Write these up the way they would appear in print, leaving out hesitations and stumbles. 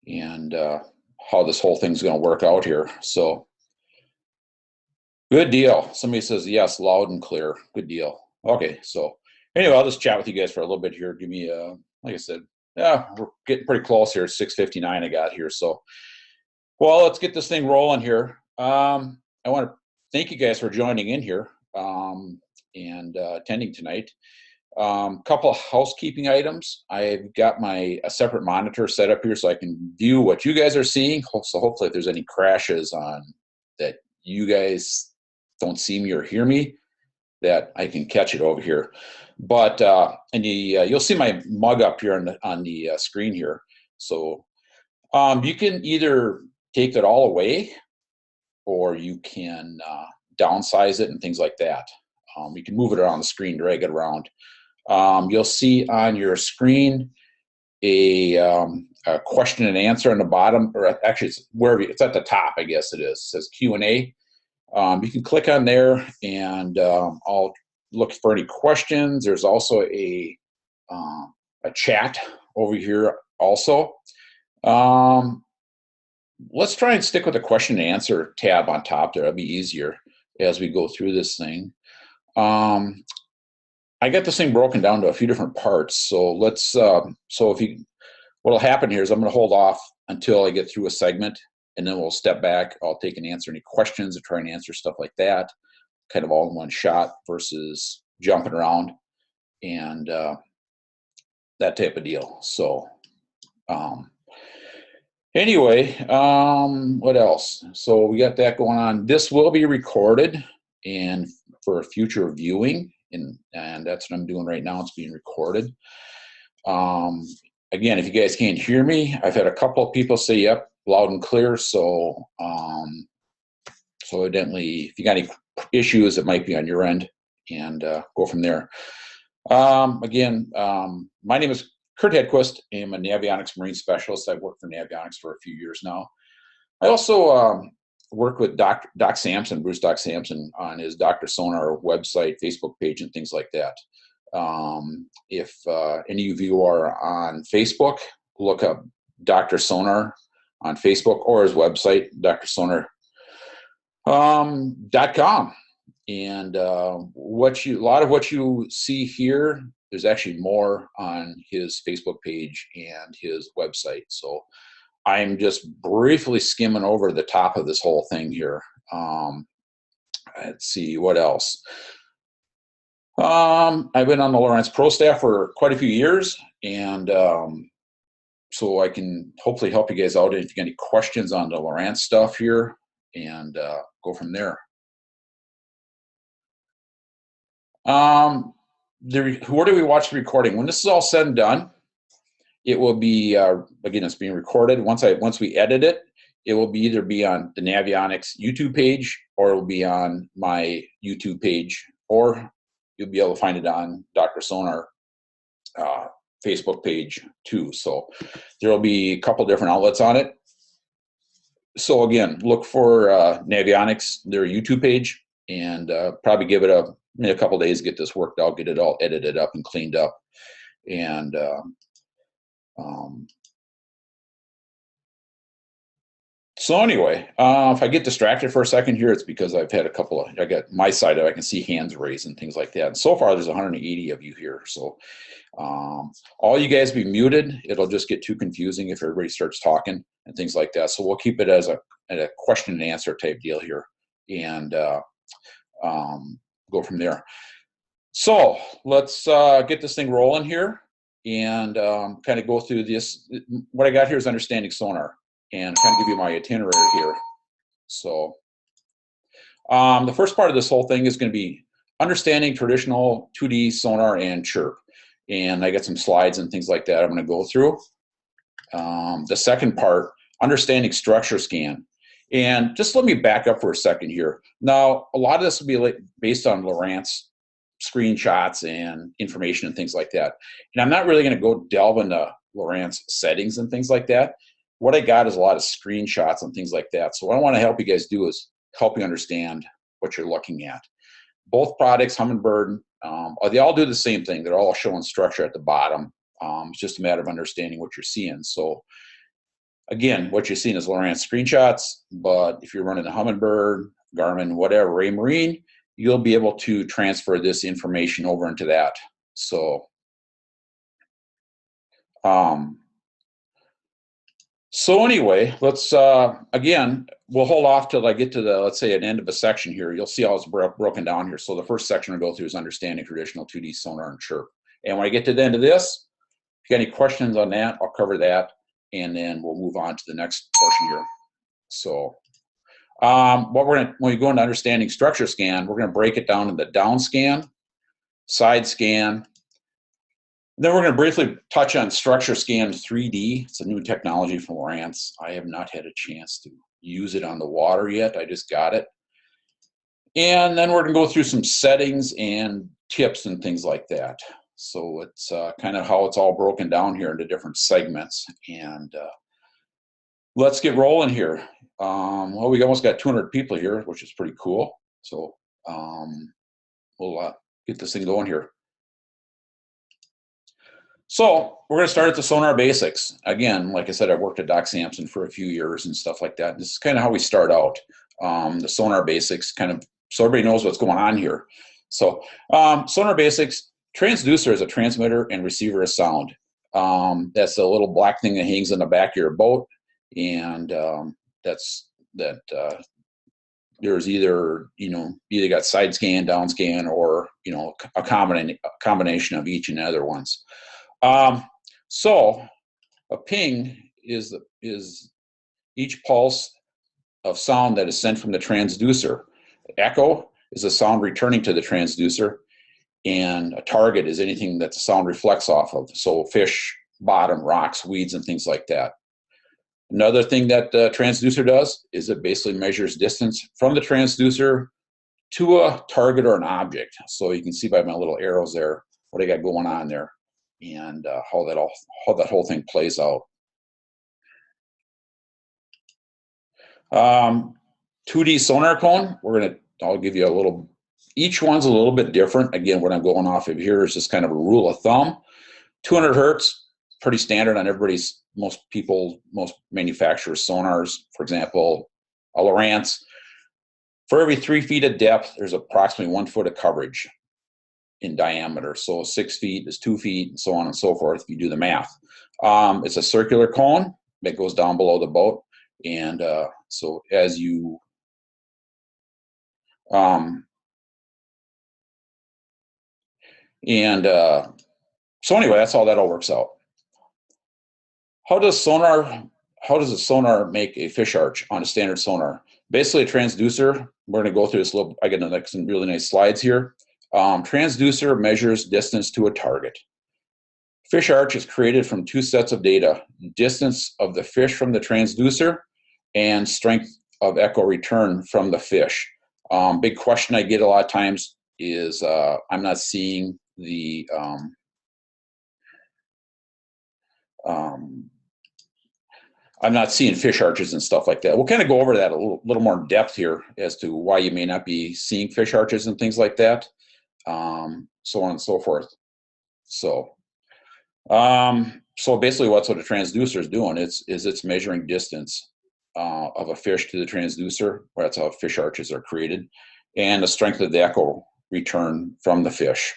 and how this whole thing's going to work out here. So good deal. Somebody says yes, loud and clear. Good deal. Okay, so anyway, I'll just chat with you guys for a little bit here. Give me like I said, yeah, we're getting pretty close here. 6:59 I got here. So well, let's get this thing rolling here. I want to thank you guys for joining in here and attending tonight. Couple of housekeeping items. I've got a separate monitor set up here so I can view what you guys are seeing. So hopefully if there's any crashes on that you guys don't see me or hear me, that I can catch it over here. But and you'll see my mug up here on the screen here. So you can either take it all away, or you can downsize it and things like that. You can move it around the screen, drag it around. You'll see on your screen a question and answer on the bottom, or actually it's wherever it's at the top, I guess it is. It says Q&A. You can click on there, and I'll look for any questions. There's also a chat over here also. Let's try and stick with the question and answer tab on top there. That'll be easier as we go through this thing. I got this thing broken down to a few different parts. So let's, what'll happen here is I'm going to hold off until I get through a segment, and then we'll step back. I'll take and answer any questions and try and answer stuff like that, kind of all in one shot versus jumping around and that type of deal. So, anyway, what else? So we got that going on. This will be recorded and for future viewing, and that's what I'm doing right now. It's being recorded. Again, if you guys can't hear me, I've had a couple of people say, yep, loud and clear. So, so evidently, if you got any issues, it might be on your end, and go from there. Again, my name is Kirt Hedquist. I'm a Navionics Marine Specialist. I've worked for Navionics for a few years now. I also work with Doc Sampson, Bruce Doc Sampson, on his Dr. Sonar website, Facebook page, and things like that. If any of you are on Facebook, look up Dr. Sonar on Facebook, or his website, drsonar.com. And a lot of what you see here, there's actually more on his Facebook page and his website. So I'm just briefly skimming over the top of this whole thing here. Let's see, what else? I've been on the Lowrance Pro staff for quite a few years, and so I can hopefully help you guys out if you got any questions on the Lowrance stuff here, and go from there. Where do we watch the recording? When this is all said and done, it will be, again, it's being recorded. Once we edit it, it will either be on the Navionics YouTube page, or it will be on my YouTube page, or you'll be able to find it on Dr. Sonar Facebook page too. So there will be a couple different outlets on it. So again, look for Navionics, their YouTube page, and probably give it a couple days to get this worked out, get it all edited up and cleaned up. And so anyway, if I get distracted for a second here, it's because I've had I got my side of it, I can see hands raised and things like that. And so far, there's 180 of you here. So all you guys be muted. It'll just get too confusing if everybody starts talking and things like that. So we'll keep it as a question and answer type deal here, and go from there. So let's get this thing rolling here, and kind of go through this. What I got here is understanding sonar, and kind of give you my itinerary here. So the first part of this whole thing is going to be understanding traditional 2D sonar and chirp. And I got some slides and things like that I'm going to go through. The second part, understanding structure scan. And just let me back up for a second here. Now, a lot of this will be based on Lowrance screenshots and information and things like that. And I'm not really going to go delve into Lowrance settings and things like that. What I got is a lot of screenshots and things like that. So what I want to help you guys do is help you understand what you're looking at. Both products, Humminbird, they all do the same thing. They're all showing structure at the bottom. It's just a matter of understanding what you're seeing. So Again, what you're seeing is Lowrance screenshots, but if you're running a Humminbird, Garmin, whatever, Raymarine, you'll be able to transfer this information over into that. So, anyway, let's, again, we'll hold off till I get to the, let's say, an end of a section here. You'll see how it's broken down here. So the first section I'll go through is understanding traditional 2D sonar and chirp. And when I get to the end of this, if you got any questions on that, I'll cover that, and then we'll move on to the next portion here. So, when we go into understanding structure scan, we're going to break it down into DownScan, SideScan. Then we're going to briefly touch on structure scan 3D. It's a new technology from Lowrance. I have not had a chance to use it on the water yet. I just got it. And then we're going to go through some settings and tips and things like that. So it's kind of how it's all broken down here into different segments. And let's get rolling here. Well, we almost got 200 people here, which is pretty cool. So we'll get this thing going here. So we're going to start at the Sonar Basics. Again, like I said, I've worked at Doc Sampson for a few years and stuff like that. This is kind of how we start out. The Sonar Basics, kind of, so everybody knows what's going on here. So Sonar Basics, transducer is a transmitter and receiver of sound. That's a little black thing that hangs in the back of your boat, and there's either, either got SideScan, DownScan, or, a combination of each and the other ones. So a ping is each pulse of sound that is sent from the transducer. Echo is a sound returning to the transducer, and a target is anything that the sound reflects off of. So fish, bottom, rocks, weeds, and things like that. Another thing that the transducer does is it basically measures distance from the transducer to a target or an object. So you can see by my little arrows there what I got going on there, and how that whole thing plays out. 2D sonar cone. I'll give you a little. Each one's a little bit different. Again, what I'm going off of here is just kind of a rule of thumb. 200 hertz, pretty standard on most manufacturers' sonars. For example, a Lowrance. For every 3 feet of depth, there's approximately 1 foot of coverage in diameter. So 6 feet is 2 feet, and so on and so forth, if you do the math. It's a circular cone that goes down below the boat. And so as you, so anyway, that's how that all works out. How does a sonar make a fish arch on a standard sonar? Basically a transducer, we're gonna go through this little, I got some really nice slides here. Transducer measures distance to a target. Fish arch is created from 2 sets of data: distance of the fish from the transducer and strength of echo return from the fish. Big question I get a lot of times is I'm not seeing the I'm not seeing fish arches and stuff like that. We'll kind of go over that a little more in depth here as to why you may not be seeing fish arches and things like that, so on and so forth. So, so basically, what a transducer is doing it's measuring distance of a fish to the transducer. That's how fish arches are created, and the strength of the echo return from the fish.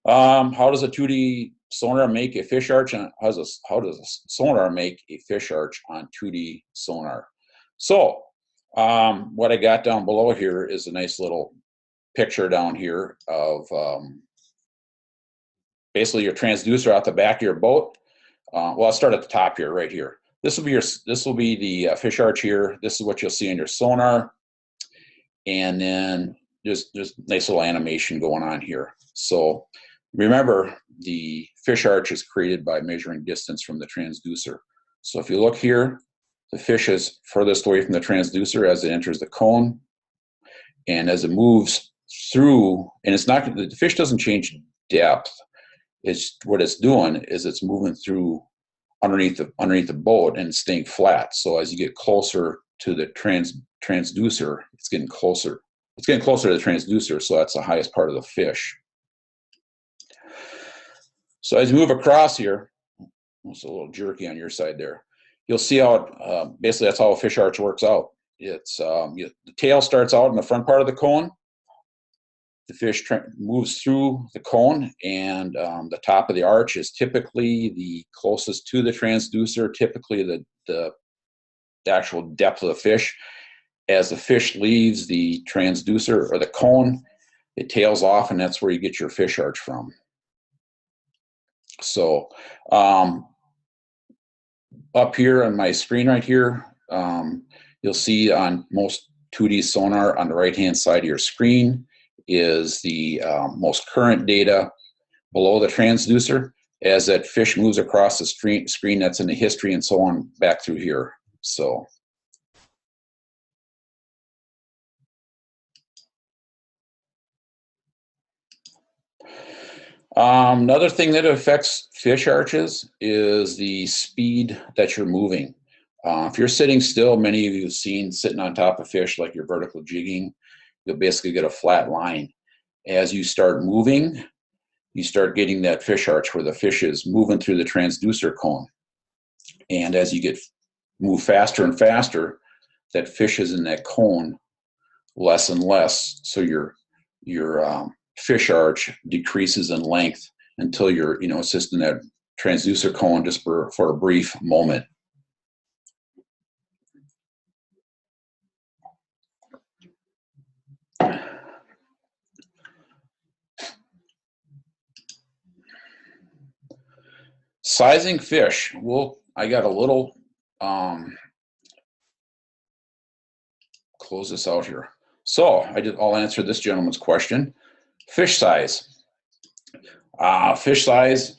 How does a 2D sonar make a fish arch? How does a sonar make a fish arch on 2D sonar? So what I got down below here is a nice little picture down here of basically your transducer out the back of your boat. Well, I'll start at the top here, right here. This will be the fish arch here. This is what you'll see in your sonar, and then just nice little animation going on here. So remember, the fish arch is created by measuring distance from the transducer. So if you look here, the fish is furthest away from the transducer as it enters the cone, and as it moves through, and the fish doesn't change depth. What it's doing is it's moving through underneath the boat and staying flat. So as you get closer to the transducer, it's getting closer. It's getting closer to the transducer, so that's the highest part of the fish. So as you move across here, It's a little jerky on your side there. You'll see how basically that's how a fish arch works out. It's the tail starts out in the front part of the cone. The fish moves through the cone, and the top of the arch is typically the closest to the transducer, typically the actual depth of the fish. As the fish leaves the transducer or the cone, it tails off, and that's where you get your fish arch from. So up here on my screen right here, you'll see on most 2D sonar on the right-hand side of your screen is the most current data below the transducer. As that fish moves across the screen, that's in the history and so on back through here. So another thing that affects fish arches is the speed that you're moving. If you're sitting still, many of you have seen sitting on top of fish like you're vertical jigging, you'll basically get a flat line. As you start moving, you start getting that fish arch where the fish is moving through the transducer cone. And as you move faster and faster, that fish is in that cone less and less. So your fish arch decreases in length until you're, it's just in that transducer cone just for a brief moment. Sizing fish. Well, I got a little, close this out here. So I'll answer this gentleman's question. Fish size. Fish size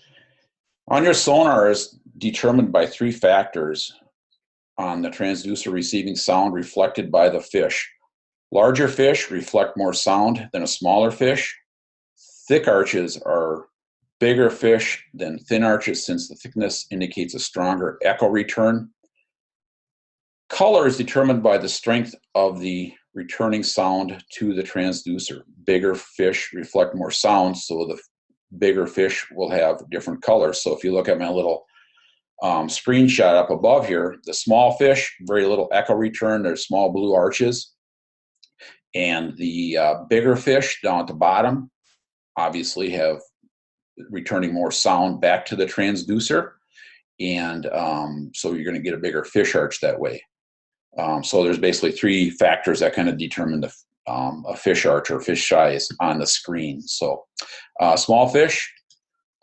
on your sonar is determined by 3 factors on the transducer receiving sound reflected by the fish. Larger fish reflect more sound than a smaller fish. Thick arches are bigger fish than thin arches since the thickness indicates a stronger echo return. Color is determined by the strength of the returning sound to the transducer. Bigger fish reflect more sound, so the bigger fish will have different colors. So if you look at my little screenshot up above here, the small fish, very little echo return, there's small blue arches. And the bigger fish down at the bottom obviously have returning more sound back to the transducer. And so you're going to get a bigger fish arch that way. So there's basically 3 factors that kind of determine the a fish arch or fish size on the screen. So small fish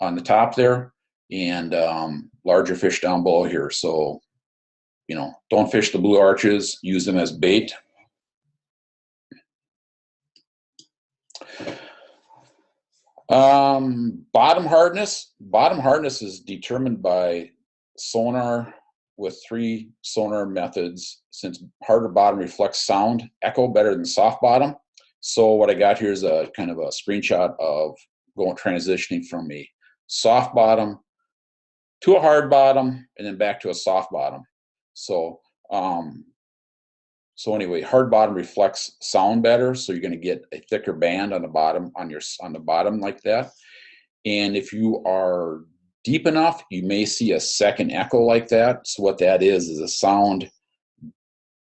on the top there, and larger fish down below here. So, don't fish the blue arches, use them as bait. Bottom hardness. Bottom hardness is determined by sonar with 3 sonar methods. Since harder bottom reflects sound, echo better than soft bottom. So what I got here is a kind of a screenshot of transitioning from a soft bottom to a hard bottom and then back to a soft bottom. So anyway, hard bottom reflects sound better, so you're going to get a thicker band on the bottom on the bottom like that. And if you are deep enough, you may see a second echo like that. So what that is a sound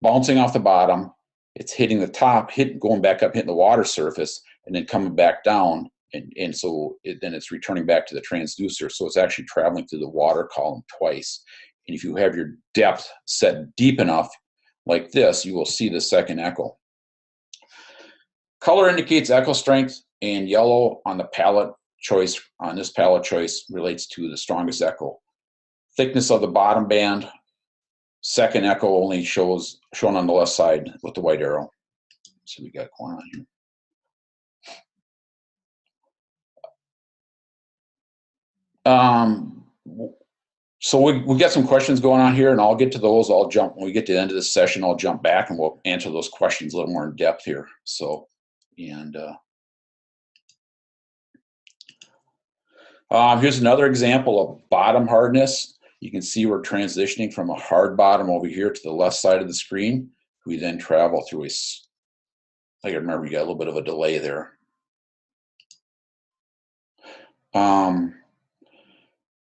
bouncing off the bottom. It's hitting the top, going back up, hitting the water surface, and then coming back down. And so then it's returning back to the transducer. So it's actually traveling through the water column twice. And if you have your depth set deep enough like this, you will see the second echo. Color indicates echo strength, and yellow on the palette choice, on this palette choice, relates to the strongest echo. Thickness of the bottom band, second echo only shown on the left side with the white arrow. So we got going on here. So we got some questions going on here, and I'll get to those. When we get to the end of this session, I'll jump back and we'll answer those questions a little more in depth here. So, and here's another example of bottom hardness. You can see we're transitioning from a hard bottom over here to the left side of the screen. We then travel through I remember you got a little bit of a delay there.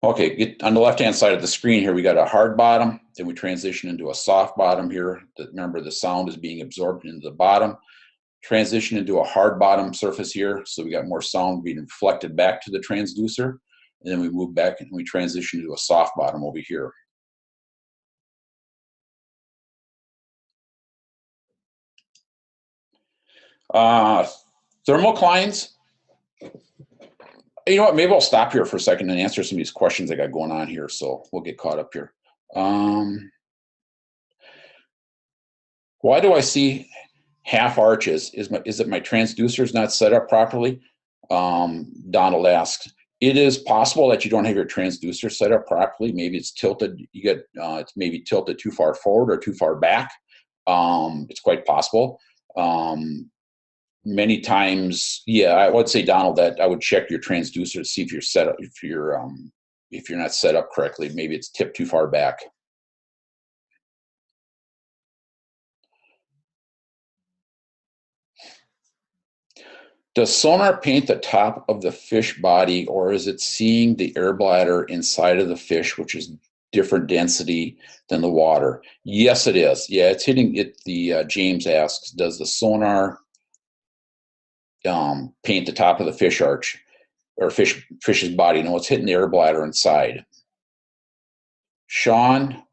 Okay, on the left-hand side of the screen here, we got a hard bottom, then we transition into a soft bottom here. Remember, the sound is being absorbed into the bottom. Transition into a hard bottom surface here, so we got more sound being reflected back to the transducer. And then we move back and we transition to a soft bottom over here. Thermoclines. You know what, maybe I'll stop here for a second and answer some of these questions I got going on here, so we'll get caught up here. Why do I see half arches? Is it my transducer is not set up properly? Donald asks. It is possible that you don't have your transducer set up properly. Maybe it's tilted. You get it's maybe tilted too far forward or too far back. It's quite possible. Many times, yeah, I would say, Donald, that I would check your transducer to see if you're set up. If you're not set up correctly, maybe it's tipped too far back. Does sonar paint the top of the fish body, or is it seeing the air bladder inside of the fish, which is different density than the water? Yes, it is. Yeah, it's hitting it. James asks, does the sonar paint the top of the fish arch or fish's body? No, it's hitting the air bladder inside. Sean,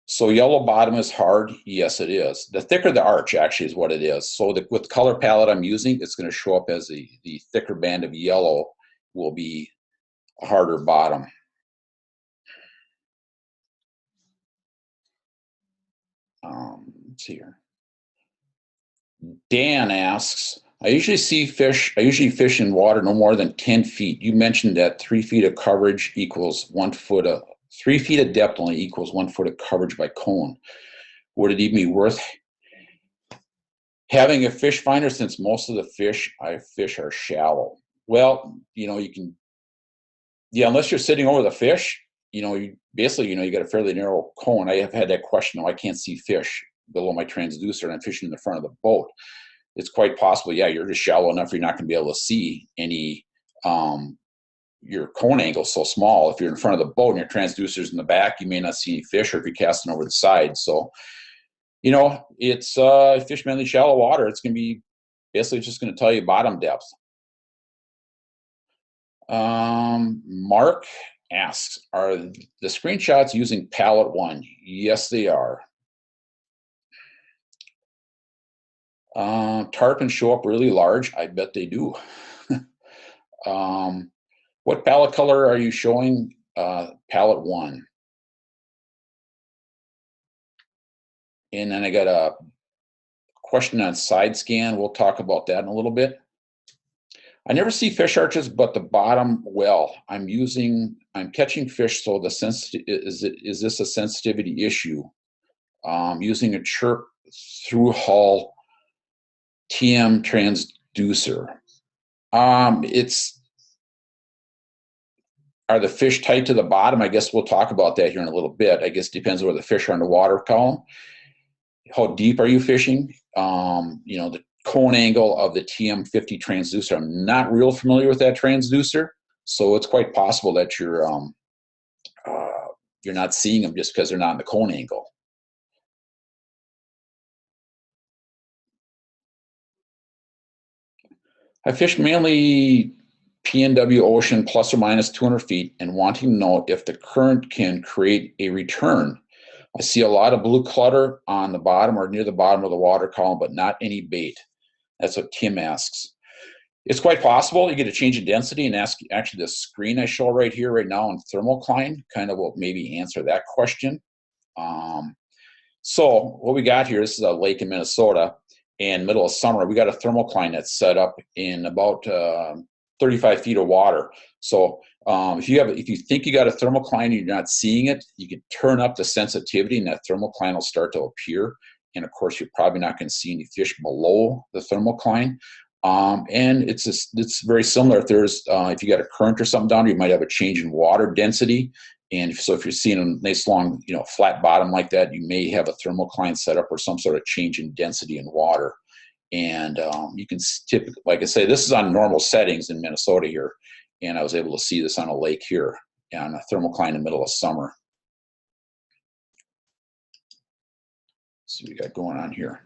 so yellow bottom is hard? Yes, it is. The thicker the arch actually is what it is. So with the color palette I'm using, it's going to show up as the thicker band of yellow will be a harder bottom. Let's see here. Dan asks, I usually fish in water no more than 10 feet. You mentioned that 3 feet of coverage equals 1 foot of 3 feet of depth only equals 1 foot of coverage by cone. Would it even be worth having a fish finder since most of the fish I fish are shallow? Well, you can, yeah, unless you're sitting over the fish, you basically, you got a fairly narrow cone. I have had that question, I can't see fish below my transducer and I'm fishing in the front of the boat. It's quite possible, yeah, you're just shallow enough you're not going to be able to see any, your cone angle is so small. If you're in front of the boat and your transducer's in the back, you may not see any fish, or if you're casting over the side. So, it's fish mainly shallow water. It's going to be basically just going to tell you bottom depth. Mark asks, are the screenshots using palette 1? Yes, they are. Tarpon show up really large. I bet they do. What palette color are you showing? Palette 1. And then I got a question on SideScan. We'll talk about that in a little bit. I never see fish arches, but the bottom well. I'm catching fish, so is this a sensitivity issue? Using a chirp through hull TM transducer. Are the fish tight to the bottom? I guess we'll talk about that here in a little bit. I guess it depends on where the fish are in the water column. How deep are you fishing? The cone angle of the TM50 transducer. I'm not real familiar with that transducer, so it's quite possible that you're not seeing them just because they're not in the cone angle. I fish mainly PNW ocean plus or minus 200 feet and wanting to know if the current can create a return. I see a lot of blue clutter on the bottom or near the bottom of the water column, but not any bait. That's what Tim asks. It's quite possible. You get a change in density, and actually the screen I show right here, right now on thermocline kind of will maybe answer that question. So what we got here, this is a lake in Minnesota, and middle of summer, we got a thermocline that's set up in about 35 feet of water. So if you think you got a thermocline and you're not seeing it, you can turn up the sensitivity and that thermocline will start to appear. And of course, you're probably not going to see any fish below the thermocline. And it's very similar. If you got a current or something down, you might have a change in water density. And so if you're seeing a nice long, flat bottom like that, you may have a thermocline set up or some sort of change in density in water. And you can typically, like I say, this is on normal settings in Minnesota here, and I was able to see this on a lake here. on a thermocline in the middle of summer. Let's see what we got going on here.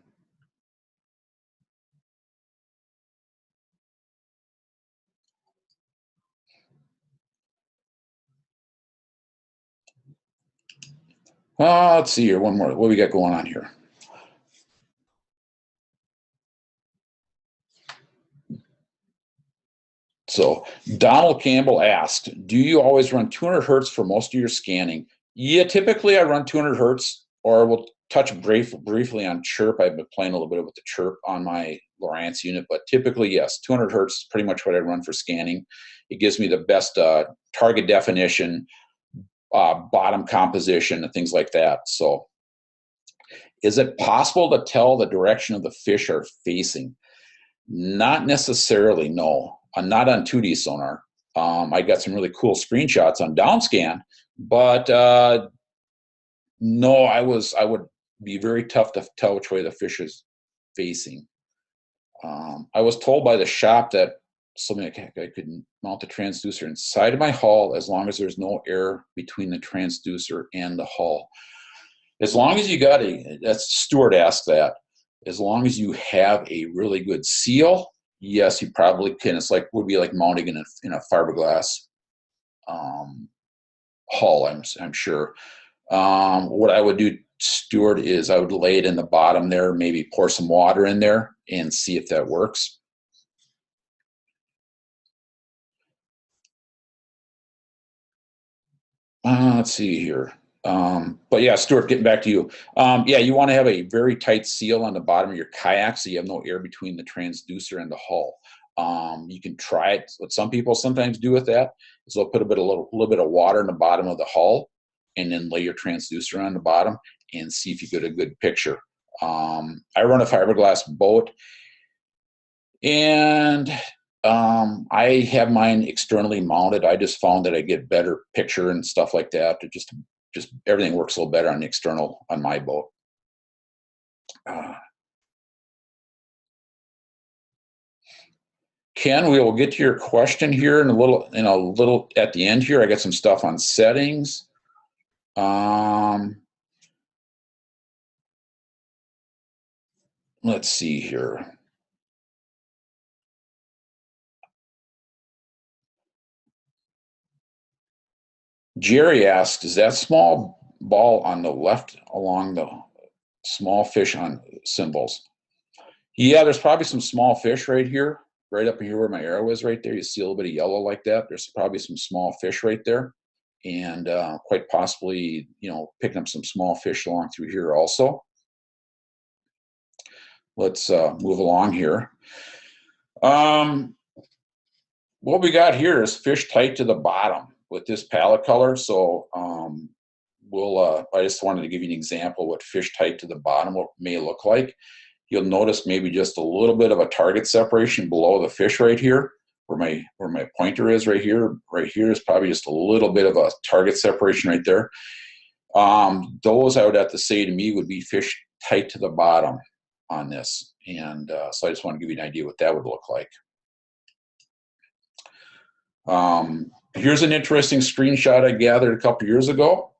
Let's see here, one more. What we got going on here? So Donald Campbell asked, do you always run 200 hertz for most of your scanning? Yeah, typically I run 200 hertz, or we'll touch briefly on chirp. I've been playing a little bit with the chirp on my Lowrance unit, but typically, yes, 200 hertz is pretty much what I run for scanning. It gives me the best target definition, bottom composition, and things like that. So is it possible to tell the direction of the fish are facing? Not necessarily, no. Not on 2D sonar. I got some really cool screenshots on DownScan, but no, I would be very tough to tell which way the fish is facing. I was told by the shop that something like I could mount the transducer inside of my hull as long as there's no air between the transducer and the hull. As long as you got that's Stuart asked that, as long as you have a really good seal, yes, you probably can. It's like, would be like mounting in a fiberglass hull, I'm sure. What I would do, Stuart, is I would lay it in the bottom there, maybe pour some water in there and see if that works. Let's see here. But yeah, Stuart, getting back to you. Yeah, you want to have a very tight seal on the bottom of your kayak so you have no air between the transducer and the hull. You can try it. What some people sometimes do with that is they'll put a little bit of water in the bottom of the hull and then lay your transducer on the bottom and see if you get a good picture. I run a fiberglass boat, and I have mine externally mounted. I just found that I get better picture and stuff like that. It just everything works a little better on the external on my boat. Ken, we will get to your question here in a little at the end here. I got some stuff on settings. Let's see here. Jerry asks, is that small ball on the left along the small fish on symbols? Yeah, there's probably some small fish right here, right up here where my arrow is right there. You see a little bit of yellow like that. There's probably some small fish right there, and quite possibly, picking up some small fish along through here also. Let's move along here. What we got here is fish tight to the bottom with this palette color. So I just wanted to give you an example of what fish tight to the bottom may look like. You'll notice maybe just a little bit of a target separation below the fish right here, where my pointer is right here. Right here is probably just a little bit of a target separation right there. Those, I would have to say, to me, would be fish tight to the bottom on this. And so I just want to give you an idea what that would look like. Here's an interesting screenshot I gathered a couple years ago.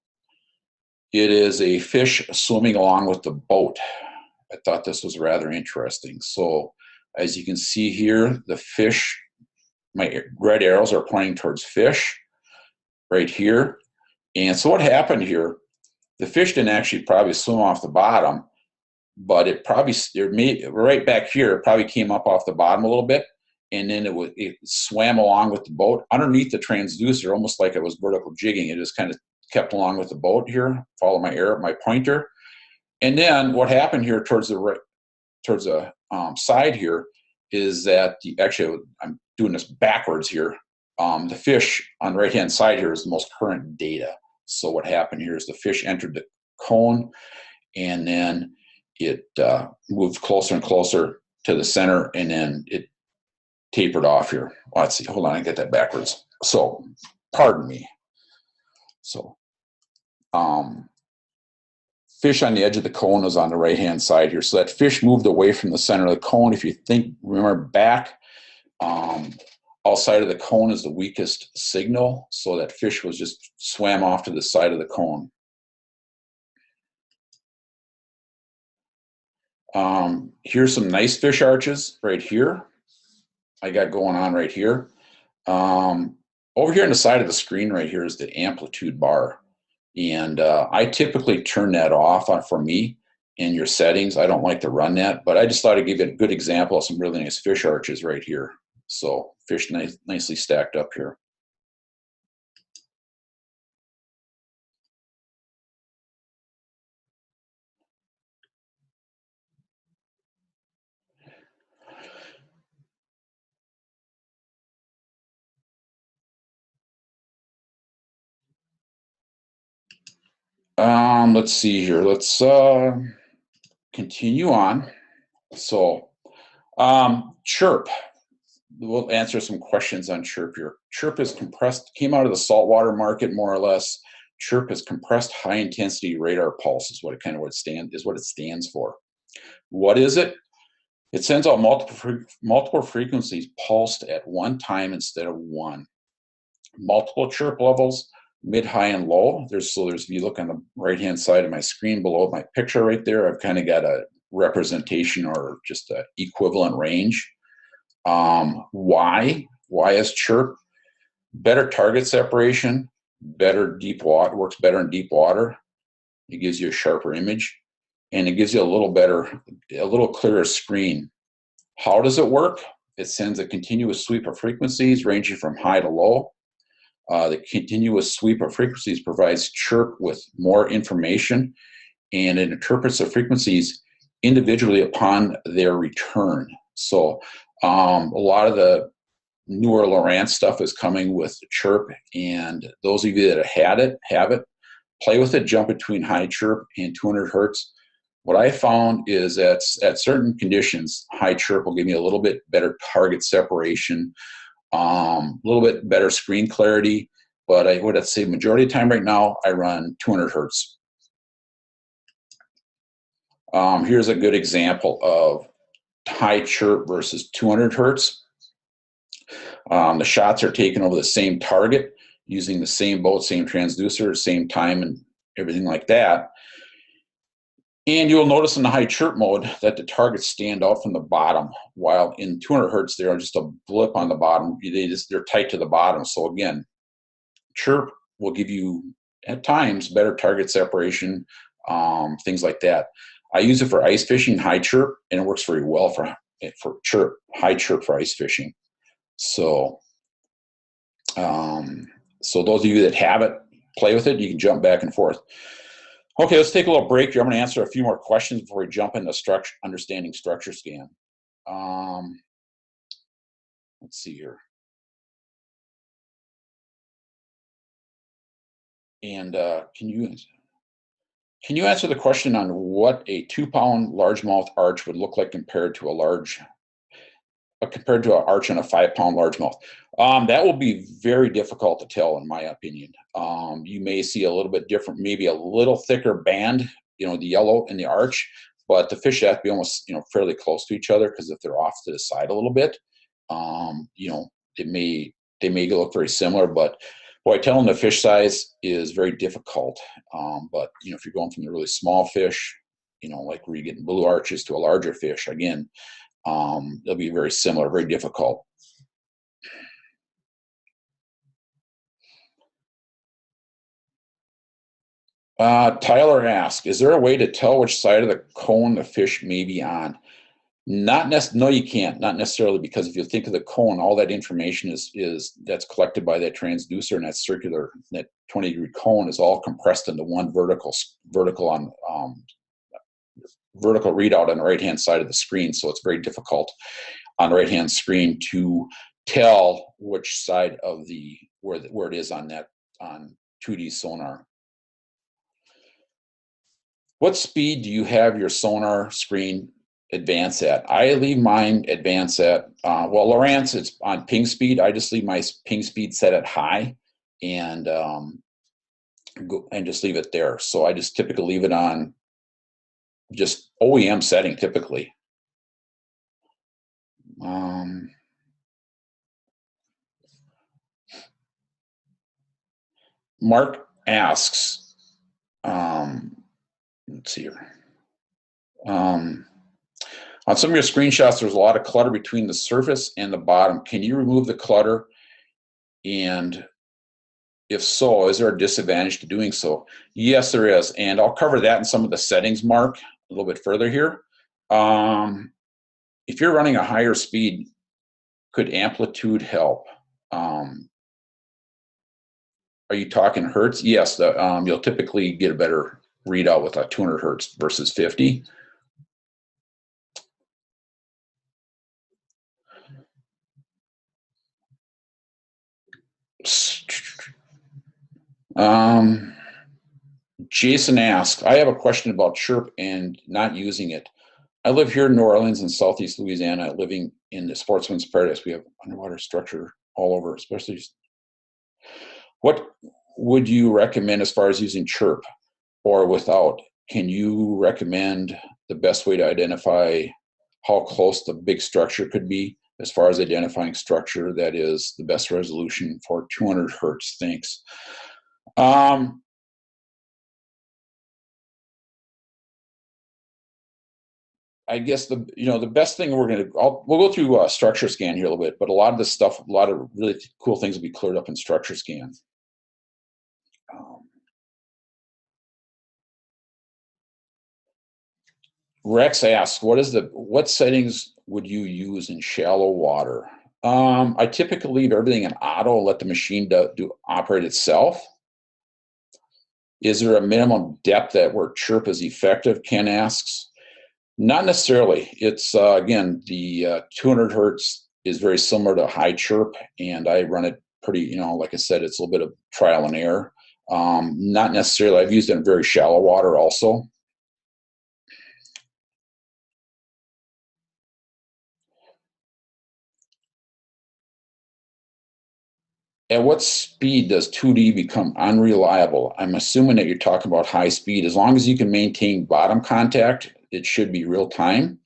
It is a fish swimming along with the boat. I thought this was rather interesting. So as you can see here, the fish, my red arrows are pointing towards fish right here. And so what happened here, the fish didn't actually probably swim off the bottom, but it right back here, it probably came up off the bottom a little bit. And then it swam along with the boat underneath the transducer, almost like it was vertical jigging. It just kind of kept along with the boat here, follow my arrow, my pointer. And then what happened here towards the side here is that actually I'm doing this backwards here. The fish on the right-hand side here is the most current data. So what happened here is the fish entered the cone, and then it moved closer and closer to the center, and then it tapered off here. Let's see, hold on, I get that backwards. So, pardon me. So, fish on the edge of the cone is on the right-hand side here. So that fish moved away from the center of the cone. If you remember back, outside of the cone is the weakest signal, so that fish was just swam off to the side of the cone. Here's some nice fish arches right here. I got going on right here. Over here on the side of the screen right here is the amplitude bar. And I typically turn that off for me in your settings. I don't like to run that, but I just thought I'd give you a good example of some really nice fish arches right here. So fish nicely stacked up here. Let's see here. Let's continue on. So chirp. We'll answer some questions on chirp here. Chirp is compressed, came out of the saltwater market more or less. Chirp is compressed high intensity radar pulse is what it stands for. What is it? It sends out multiple frequencies pulsed at one time instead of one. Multiple chirp levels, mid, high, and low. There's if you look on the right hand side of my screen below my picture right there, I've kind of got a representation or just an equivalent range. Why is chirp? Better target separation, better deep water, works better in deep water. It gives you a sharper image, and it gives you a little clearer screen. How does it work? It sends a continuous sweep of frequencies ranging from high to low. The continuous sweep of frequencies provides chirp with more information, and it interprets the frequencies individually upon their return. So a lot of the newer Lowrance stuff is coming with chirp, and those of you that have it, play with it, jump between high chirp and 200 hertz. What I found is that at certain conditions, high chirp will give me a little bit better target separation, a little bit better screen clarity, but I would say majority of the time right now, I run 200 hertz. Here's a good example of high chirp versus 200 hertz. The shots are taken over the same target using the same boat, same transducer, same time, and everything like that. And you'll notice in the high chirp mode that the targets stand out from the bottom, while in 200 hertz they're just a blip on the bottom. They're tight to the bottom. So again, chirp will give you at times better target separation, things like that. I use it for ice fishing, high chirp, and it works very well for chirp, high chirp for ice fishing. So, so those of you that have it, play with it. You can jump back and forth. Okay, let's take a little break here. I'm going to answer a few more questions before we jump into understanding structure scan. Let's see here. And can you answer the question on what a 2-pound largemouth arch would look like compared to an arch on a 5-pound largemouth? That will be very difficult to tell, in my opinion. You may see a little bit different, maybe a little thicker band, the yellow in the arch, but the fish have to be almost, fairly close to each other, because if they're off to the side a little bit, they may look very similar. But boy, telling the fish size is very difficult. But if you're going from the really small fish, like where you're getting blue arches, to a larger fish, again, they'll be very similar, very difficult. Tyler asks, is there a way to tell which side of the cone the fish may be on? No, you can't. Not necessarily, because if you think of the cone, all that information that's collected by that transducer, and that circular, that 20-degree cone is all compressed into one vertical readout on the right-hand side of the screen. So it's very difficult on the right-hand screen to tell which side of where it is on 2D sonar. What speed do you have your sonar screen advance at? I leave mine advance at, well, Lowrance, it's on ping speed. I just leave my ping speed set at high, and just leave it there. So I just typically leave it on just OEM setting typically. Mark asks, let's see here. On some of your screenshots, there's a lot of clutter between the surface and the bottom. Can you remove the clutter? And if so, is there a disadvantage to doing so? Yes, there is. And I'll cover that in some of the settings, Mark, a little bit further here. If you're running a higher speed, could amplitude help? Are you talking hertz? Yes, you'll typically get a better readout with a 200 hertz versus 50. Jason asks, I have a question about chirp and not using it. I live here in New Orleans in Southeast Louisiana, living in the sportsman's paradise. We have underwater structure all over, especially. What would you recommend as far as using chirp or without? Can you recommend the best way to identify how close the big structure could be as far as identifying structure that is the best resolution for 200 hertz? Thanks. I guess the best thing we'll go through structure scan here a little bit, but a lot of this stuff, a lot of really cool things will be cleared up in structure scan. Rex asks, what settings would you use in shallow water? I typically leave everything in auto and let the machine operate itself. Is there a minimum depth where chirp is effective? Ken asks. Not necessarily. It's again, the 200 hertz is very similar to high chirp, and I run it pretty, like I said, it's a little bit of trial and error. Not necessarily. I've used it in very shallow water also. At what speed does 2D become unreliable? I'm assuming that you're talking about high speed. As long as you can maintain bottom contact, it should be real time.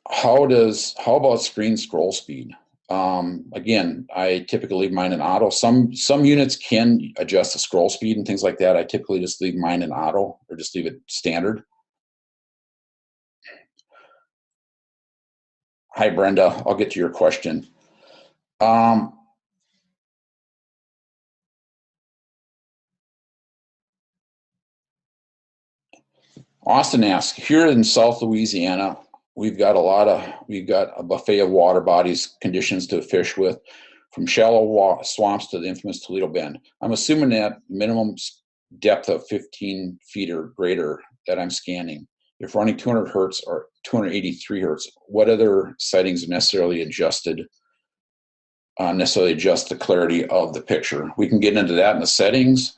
How about screen scroll speed? Again, I typically leave mine in auto. Some units can adjust the scroll speed and things like that. I typically just leave mine in auto or just leave it standard. Hi, Brenda. I'll get to your question. Austin asks, here in South Louisiana, we've got a buffet of water bodies, conditions to fish with, from shallow swamps to the infamous Toledo Bend. I'm assuming that minimum depth of 15 feet or greater that I'm scanning. If running 200 hertz or 283 hertz, what other settings necessarily adjust the clarity of the picture? We can get into that in the settings.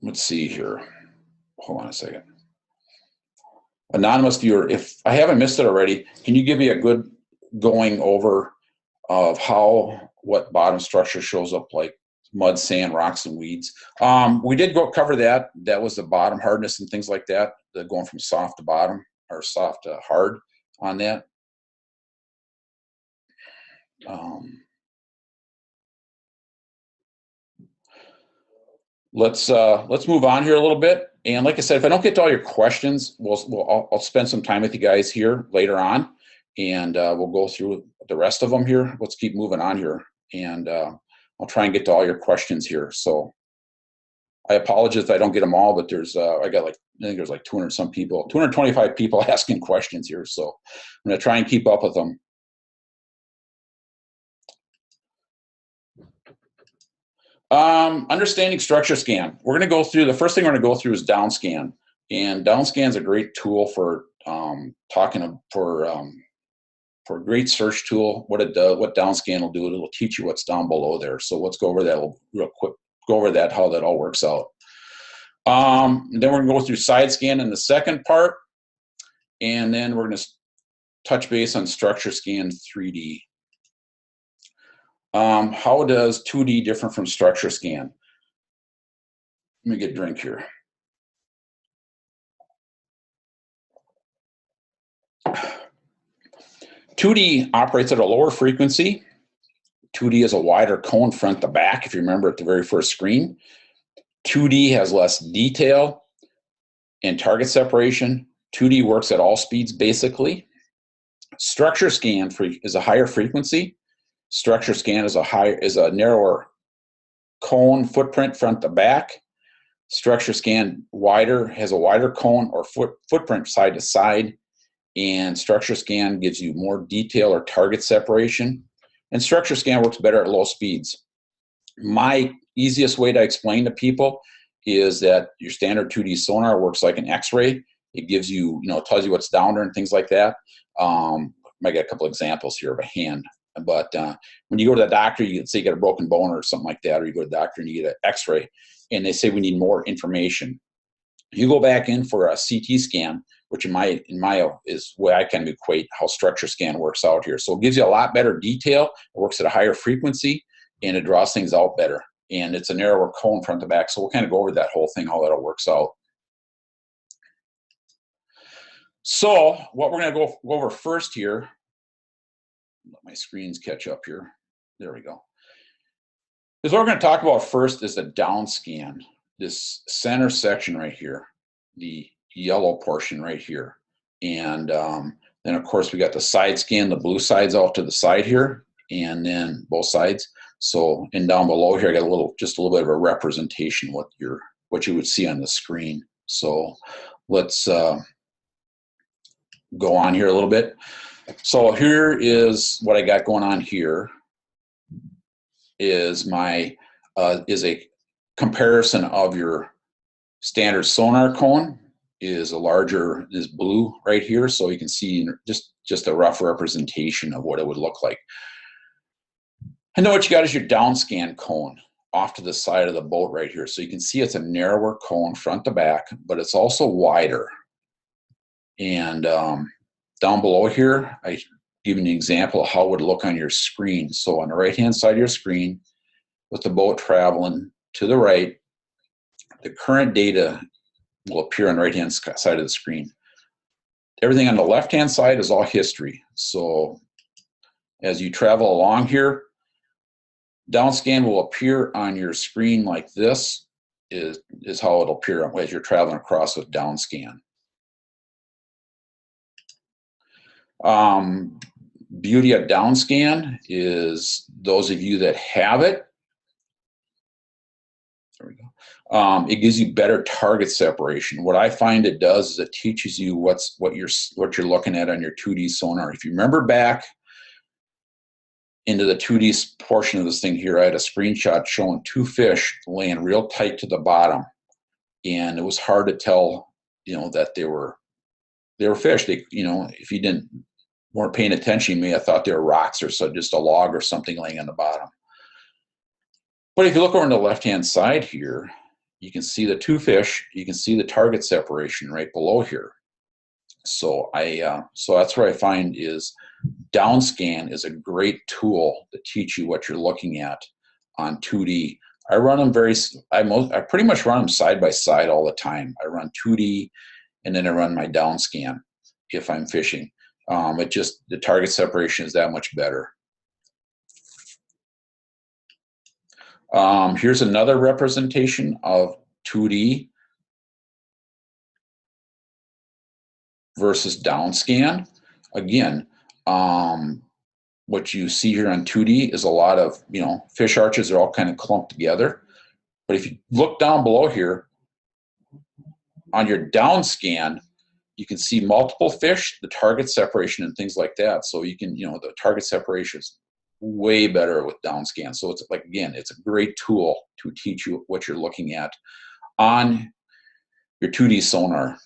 Let's see here. Hold on a second. Anonymous viewer, if I haven't missed it already, can you give me a good going over of what bottom structure shows up like mud, sand, rocks, and weeds? We did cover that. That was the bottom hardness and things like that. Going from soft to bottom or soft to hard on that. Let's move on here a little bit. And like I said, if I don't get to all your questions, I'll spend some time with you guys here later on, and we'll go through the rest of them here. Let's keep moving on here, and I'll try and get to all your questions here. So I apologize if I don't get them all, but there's I think there's like 200 some people, 225 people asking questions here. So I'm going to try and keep up with them. Understanding structure scan. We're going to go through, the first thing we're going to go through is DownScan. And DownScan is a great tool for for a great search tool. What DownScan will do, it'll teach you what's down below there. So let's go over that real quick, how that all works out. Then we're going to go through SideScan in the second part. And then we're going to touch base on structure scan 3D. How does 2D different from structure scan? Let me get a drink here. 2D operates at a lower frequency. 2D is a wider cone front to back, if you remember at the very first screen. 2D has less detail and target separation. 2D works at all speeds basically. Structure scan is a higher frequency. Structure scan is a narrower cone footprint front to back. Structure scan has a wider cone or footprint side to side. And structure scan gives you more detail or target separation. And structure scan works better at low speeds. My easiest way to explain to people is that your standard 2D sonar works like an X-ray. It gives you, tells you what's down there and things like that. I got a couple examples here of a hand. But when you go to the doctor, you say you got a broken bone or something like that, or you go to the doctor and you get an X-ray, and they say we need more information. You go back in for a CT scan, which in my is the way I kind of equate how structure scan works out here. So it gives you a lot better detail. It works at a higher frequency, and it draws things out better. And it's a narrower cone front to back. So we'll kind of go over that whole thing, how that all works out. So what we're going to go over first here, let my screens catch up here. There we go. Is what we're going to talk about first is the down scan, this center section right here, the yellow portion right here. And then of course we got the side scan, the blue sides out to the side here, and then both sides. So, and down below here I got just a little bit of a representation what you would see on the screen. So let's go on here a little bit. So here is what I got going on here is a comparison of your standard sonar cone is blue right here. So you can see just a rough representation of what it would look like. And then what you got is your DownScan cone off to the side of the boat right here. So you can see it's a narrower cone front to back, but it's also wider. And down below here, I give you an example of how it would look on your screen. So on the right-hand side of your screen, with the boat traveling to the right, the current data will appear on the right-hand side of the screen. Everything on the left-hand side is all history. So as you travel along here, DownScan will appear on your screen like this, is how it'll appear as you're traveling across with DownScan. Beauty of DownScan is those of you that have it, there we go. It gives you better target separation. What I find it does is it teaches you what you're looking at on your 2D sonar. If you remember back into the 2D portion of this thing here, I had a screenshot showing two fish laying real tight to the bottom, and it was hard to tell, that they were fish. If you weren't paying attention, you may have thought they were rocks or just a log or something laying on the bottom. But if you look over on the left-hand side here, you can see the two fish. You can see the target separation right below here. So that's where I find is DownScan is a great tool to teach you what you're looking at on 2D. I run them I pretty much run them side by side all the time. I run 2D and then I run my DownScan if I'm fishing. The target separation is that much better. Here's another representation of 2D versus DownScan. Again, what you see here on 2D is a lot of, fish arches are all kind of clumped together. But if you look down below here, on your DownScan, you can see multiple fish, the target separation and things like that. So you can, the target separation is way better with DownScan. So it's like, again, it's a great tool to teach you what you're looking at on your 2D sonar.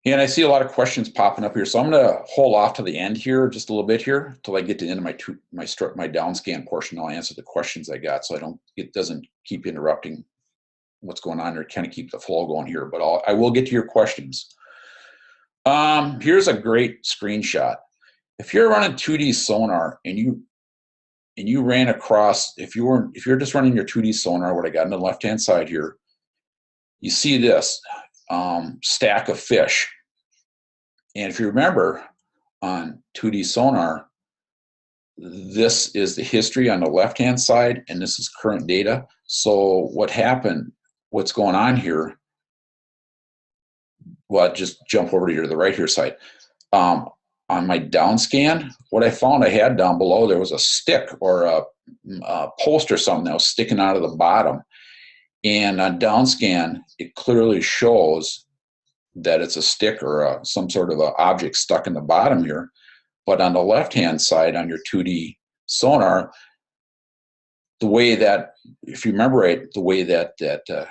And I see a lot of questions popping up here, so I'm going to hold off to the end here just a little bit here until I get to the end of my DownScan portion. I'll answer the questions I got, so it doesn't keep interrupting what's going on, or kind of keep the flow going here. But I will get to your questions. Here's a great screenshot. If you're running 2D sonar and you ran across, if you're just running your 2D sonar, what I got on the left-hand side here, you see this. stack of fish. And if you remember on 2D sonar, this is the history on the left-hand side, and this is current data. So what happened, what's going on here, well, just jump over to the right here side. On my DownScan, what I found I had down below, there was a stick or a post or something that was sticking out of the bottom. And on DownScan, it clearly shows that it's a stick or some sort of an object stuck in the bottom here. But on the left-hand side, on your 2D sonar, the way that, if you remember right, the way that the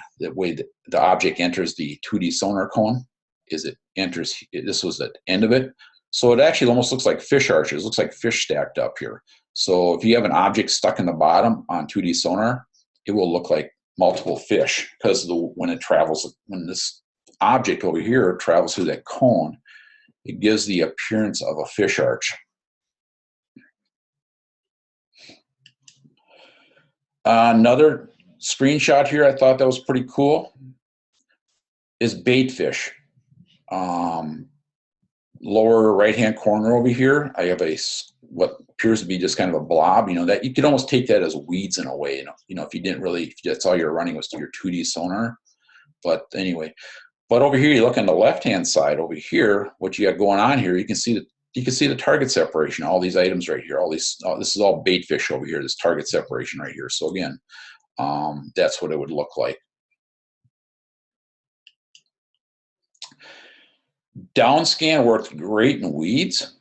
object enters the 2D sonar cone is it enters, this was the end of it. So it actually almost looks like fish arches, looks like fish stacked up here. So if you have an object stuck in the bottom on 2D sonar, it will look like multiple fish, because when it travels, when this object over here travels through that cone, it gives the appearance of a fish arch. Another screenshot here I thought that was pretty cool is baitfish. Lower right-hand corner over here, I have what appears to be just kind of a blob. You know, that you could almost take that as weeds in a way. You know, if you didn't really, if that's all you're running was your 2D sonar. But anyway, but over here, you look on the left-hand side over here, what you got going on here, you can see the target separation. All these items right here, this is all baitfish over here. This target separation right here. So again, that's what it would look like. DownScan worked great in weeds.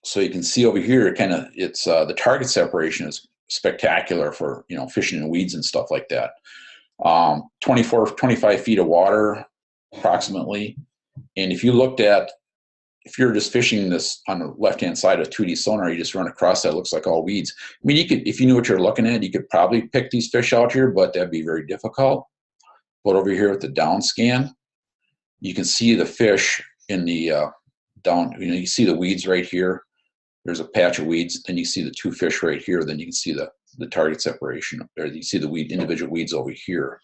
So you can see over here, it's the target separation is spectacular for, you know, fishing in weeds and stuff like that. 25 feet of water approximately. And if you're just fishing this on the left-hand side of 2D sonar, you just run across that, it looks like all weeds. I mean, you could, if you knew what you're looking at, you could probably pick these fish out here, but that'd be very difficult. But over here with the DownScan, you can see the fish in the you see the weeds right here. There's a patch of weeds, then you see the two fish right here, then you can see the target separation, or you see the individual weeds over here.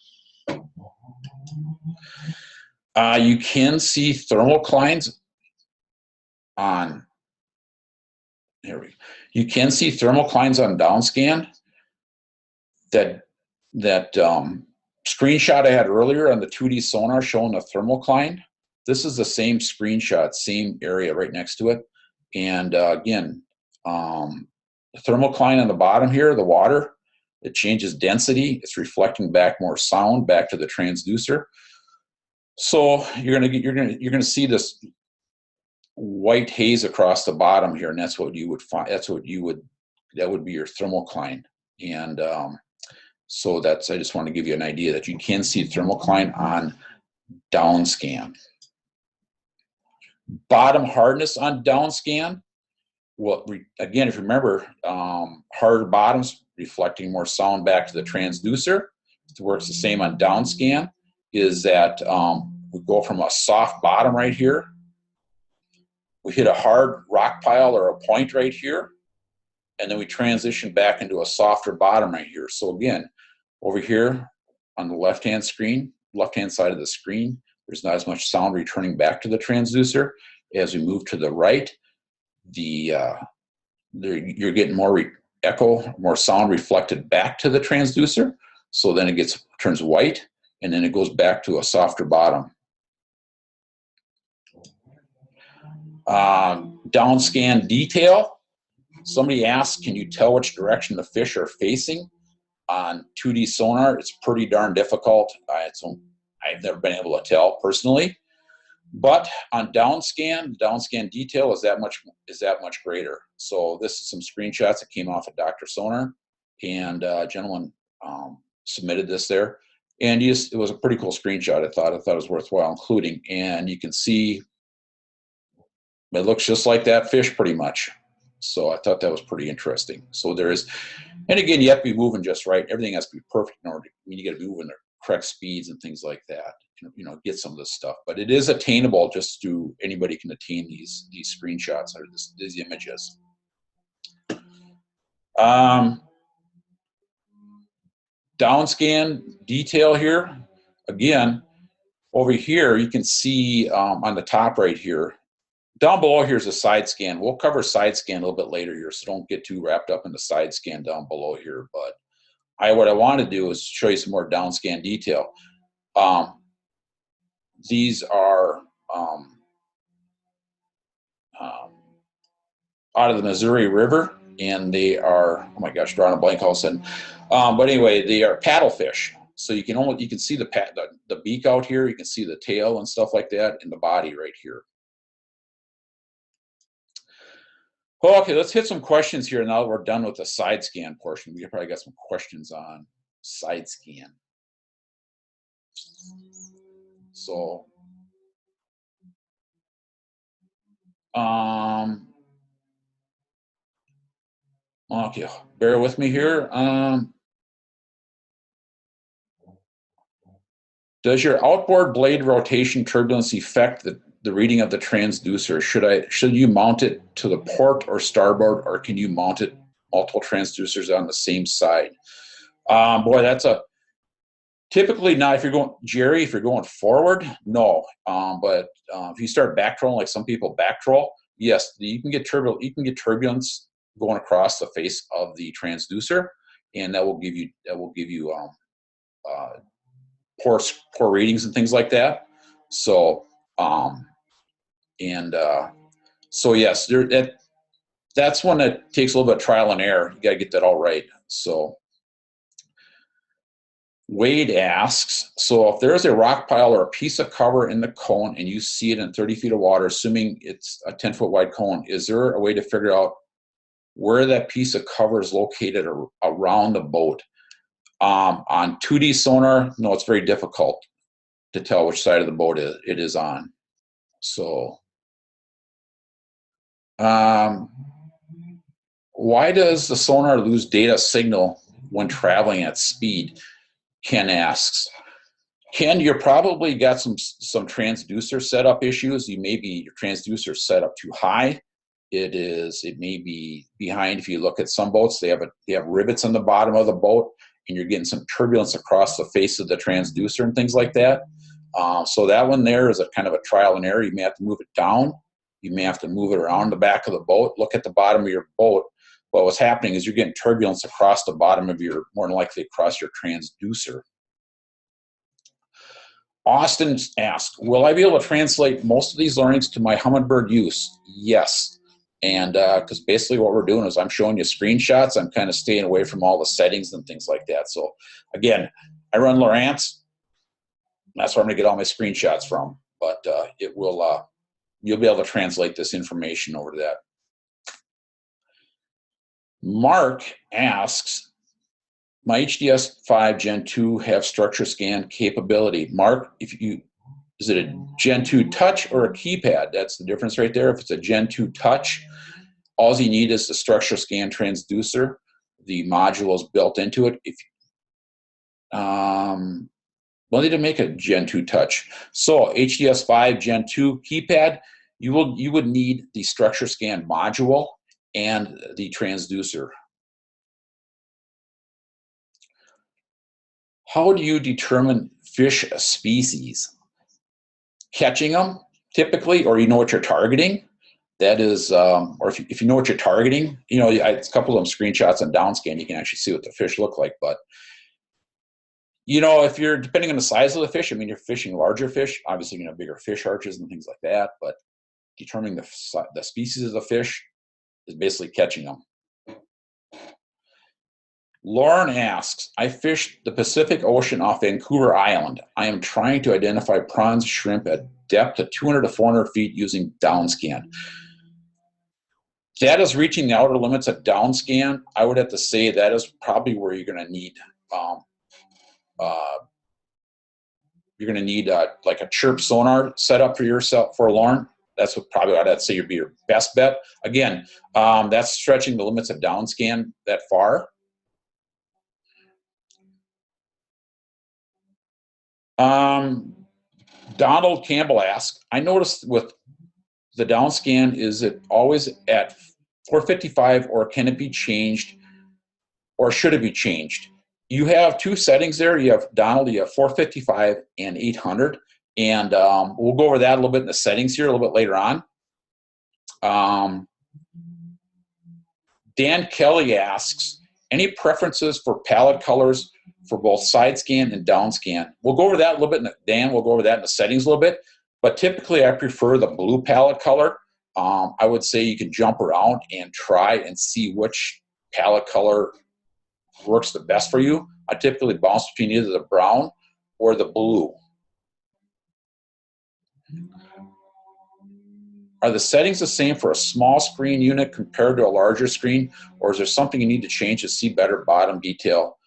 You can see thermoclines on, here we go. You can see thermoclines on DownScan. That screenshot I had earlier on the 2D sonar showing a thermocline, this is the same screenshot, same area right next to it. And again, the thermocline on the bottom here, the water, it changes density. It's reflecting back more sound back to the transducer. So you're gonna see this white haze across the bottom here, and that's what you would find. That would be your thermocline. And so I just want to give you an idea that you can see thermocline on DownScan. Bottom hardness on DownScan. Well, again, if you remember, harder bottoms reflecting more sound back to the transducer. It works the same on DownScan. Is that we go from a soft bottom right here. We hit a hard rock pile or a point right here, and then we transition back into a softer bottom right here. So again, over here on the left-hand side of the screen, there's not as much sound returning back to the transducer. As we move to the right, you're getting more echo, more sound reflected back to the transducer. So then it turns white, and then it goes back to a softer bottom. DownScan Detail. Somebody asked, can you tell which direction the fish are facing? On 2D sonar, it's pretty darn difficult. I've never been able to tell personally. But on DownScan Detail is that much greater. So this is some screenshots that came off of Dr. Sonar, and a gentleman submitted this there. And it was a pretty cool screenshot. I thought it was worthwhile including. And you can see it looks just like that fish pretty much. So I thought that was pretty interesting. So and again, you have to be moving just right. Everything has to be perfect in order. You got to be moving the correct speeds and things like that. You know, get some of this stuff. But it is attainable. Anybody can attain these screenshots or these images. DownScan Detail here. Again, over here, you can see on the top right here, down below here is a side scan. We'll cover side scan a little bit later here, so don't get too wrapped up in the side scan down below here. But what I want to do is show you some more DownScan detail. These are out of the Missouri River, and they are, oh my gosh, drawing a blank all of a sudden. But anyway, they are paddlefish. So you can see the beak out here. You can see the tail and stuff like that, and the body right here. Okay, let's hit some questions here now that we're done with the side scan portion. We probably got some questions on side scan. So, okay, bear with me here. Does your outboard blade rotation turbulence affect the reading of the transducer? Should you mount it to the port or starboard, or can you mount it multiple transducers on the same side? Boy, that's typically not. If you're going, Jerry, if you're going forward, no. But if you start back trolling like some people back troll, yes, you can get turbulence going across the face of the transducer, and that will give you poor readings and things like that. So so yes, that's one that takes a little bit of trial and error. You got to get that all right. So Wade asks, so if there's a rock pile or a piece of cover in the cone and you see it in 30 feet of water, assuming it's a 10-foot wide cone, is there a way to figure out where that piece of cover is located around the boat? On 2D sonar, no, it's very difficult to tell which side of the boat it is on. So, why does the sonar lose data signal when traveling at speed? Ken asks. Ken, you're probably got some transducer setup issues. Your transducer set up too high. It may be behind. If you look at some boats, they have rivets on the bottom of the boat, and you're getting some turbulence across the face of the transducer and things like that. So that one there is a kind of a trial and error. You may have to move it down. You may have to move it around the back of the boat. Look at the bottom of your boat. But what's happening is you're getting turbulence across the bottom of more than likely across your transducer. Austin asks, will I be able to translate most of these learnings to my Humminbird use? Yes. And because basically what we're doing is I'm showing you screenshots. I'm kind of staying away from all the settings and things like that. So again, I run Lowrance. That's where I'm going to get all my screenshots from. But you'll be able to translate this information over to that. Mark asks, my HDS5 Gen 2 have structure scan capability. Mark, is it a Gen 2 touch or a keypad? That's the difference right there. If it's a Gen 2 touch, all you need is the structure scan transducer. The module is built into it. Well, they didn't make a Gen 2 touch. So HDS5 Gen 2 keypad, you would need the structure scan module and the transducer. How do you determine fish species? Catching them, typically, or you know what you're targeting. That is, or if you know what you're targeting, it's a couple of them screenshots on DownScan, you can actually see what the fish look like. But, if you're, depending on the size of the fish, you're fishing larger fish, obviously, bigger fish arches and things like that. But determining the species of the fish is basically catching them. Lauren asks, I fished the Pacific Ocean off Vancouver Island. I am trying to identify prawns, shrimp at depth of 200 to 400 feet using DownScan. That is reaching the outer limits of DownScan. I would have to say that is probably where you're going to need like a chirp sonar setup for yourself, for Lauren. That's probably I'd say would be your best bet. Again, that's stretching the limits of DownScan that far. Donald Campbell asks, I noticed with the DownScan, is it always at 455 or can it be changed, or should it be changed? You have two settings there. You have, Donald, you have 455 and 800. And we'll go over that a little bit in the settings here a little bit later on. Dan Kelly asks, any preferences for palette colors for both SideScan and DownScan? We'll go over that a little bit, Dan, we'll go over that in the settings a little bit, but typically I prefer the blue palette color. I would say you can jump around and try and see which palette color works the best for you. I typically bounce between either the brown or the blue. Are the settings the same for a small screen unit compared to a larger screen, or is there something you need to change to see better bottom detail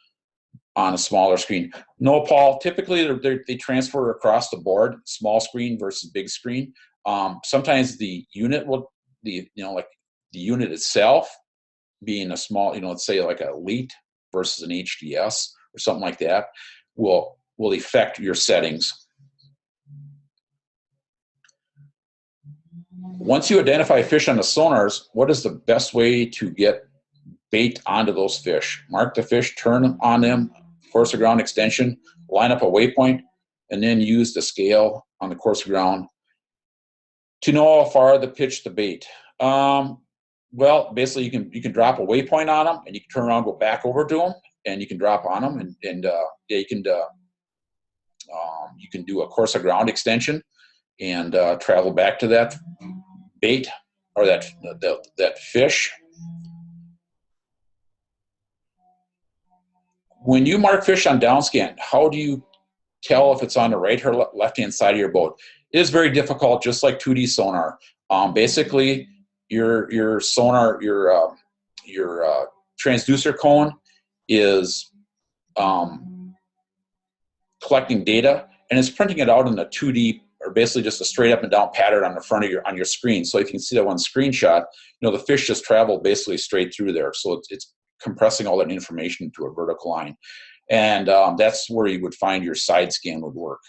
on a smaller screen? No, Paul, typically they transfer across the board, small screen versus big screen. Sometimes the unit will, like the unit itself being a small, let's say like an Elite versus an HDS or something like that, will affect your settings. Once you identify fish on the sonars, what is the best way to get bait onto those fish? Mark the fish, turn on them, course of ground extension, line up a waypoint, and then use the scale on the course of ground to know how far to pitch the bait. Well, basically you can drop a waypoint on them, and you can turn around, go back over to them, and you can drop on them, and yeah, you can do a course of ground extension and travel back to that bait or that fish. When you mark fish on DownScan, how do you tell if it's on the right or left-hand side of your boat? It is very difficult, just like 2D sonar. Basically, your sonar, your transducer cone is collecting data, and it's printing it out in a 2D, or basically just a straight up and down pattern on the front of your screen. So if you can see that one screenshot, the fish just traveled basically straight through there. So it's compressing all that information into a vertical line, and that's where you would find your SideScan would work.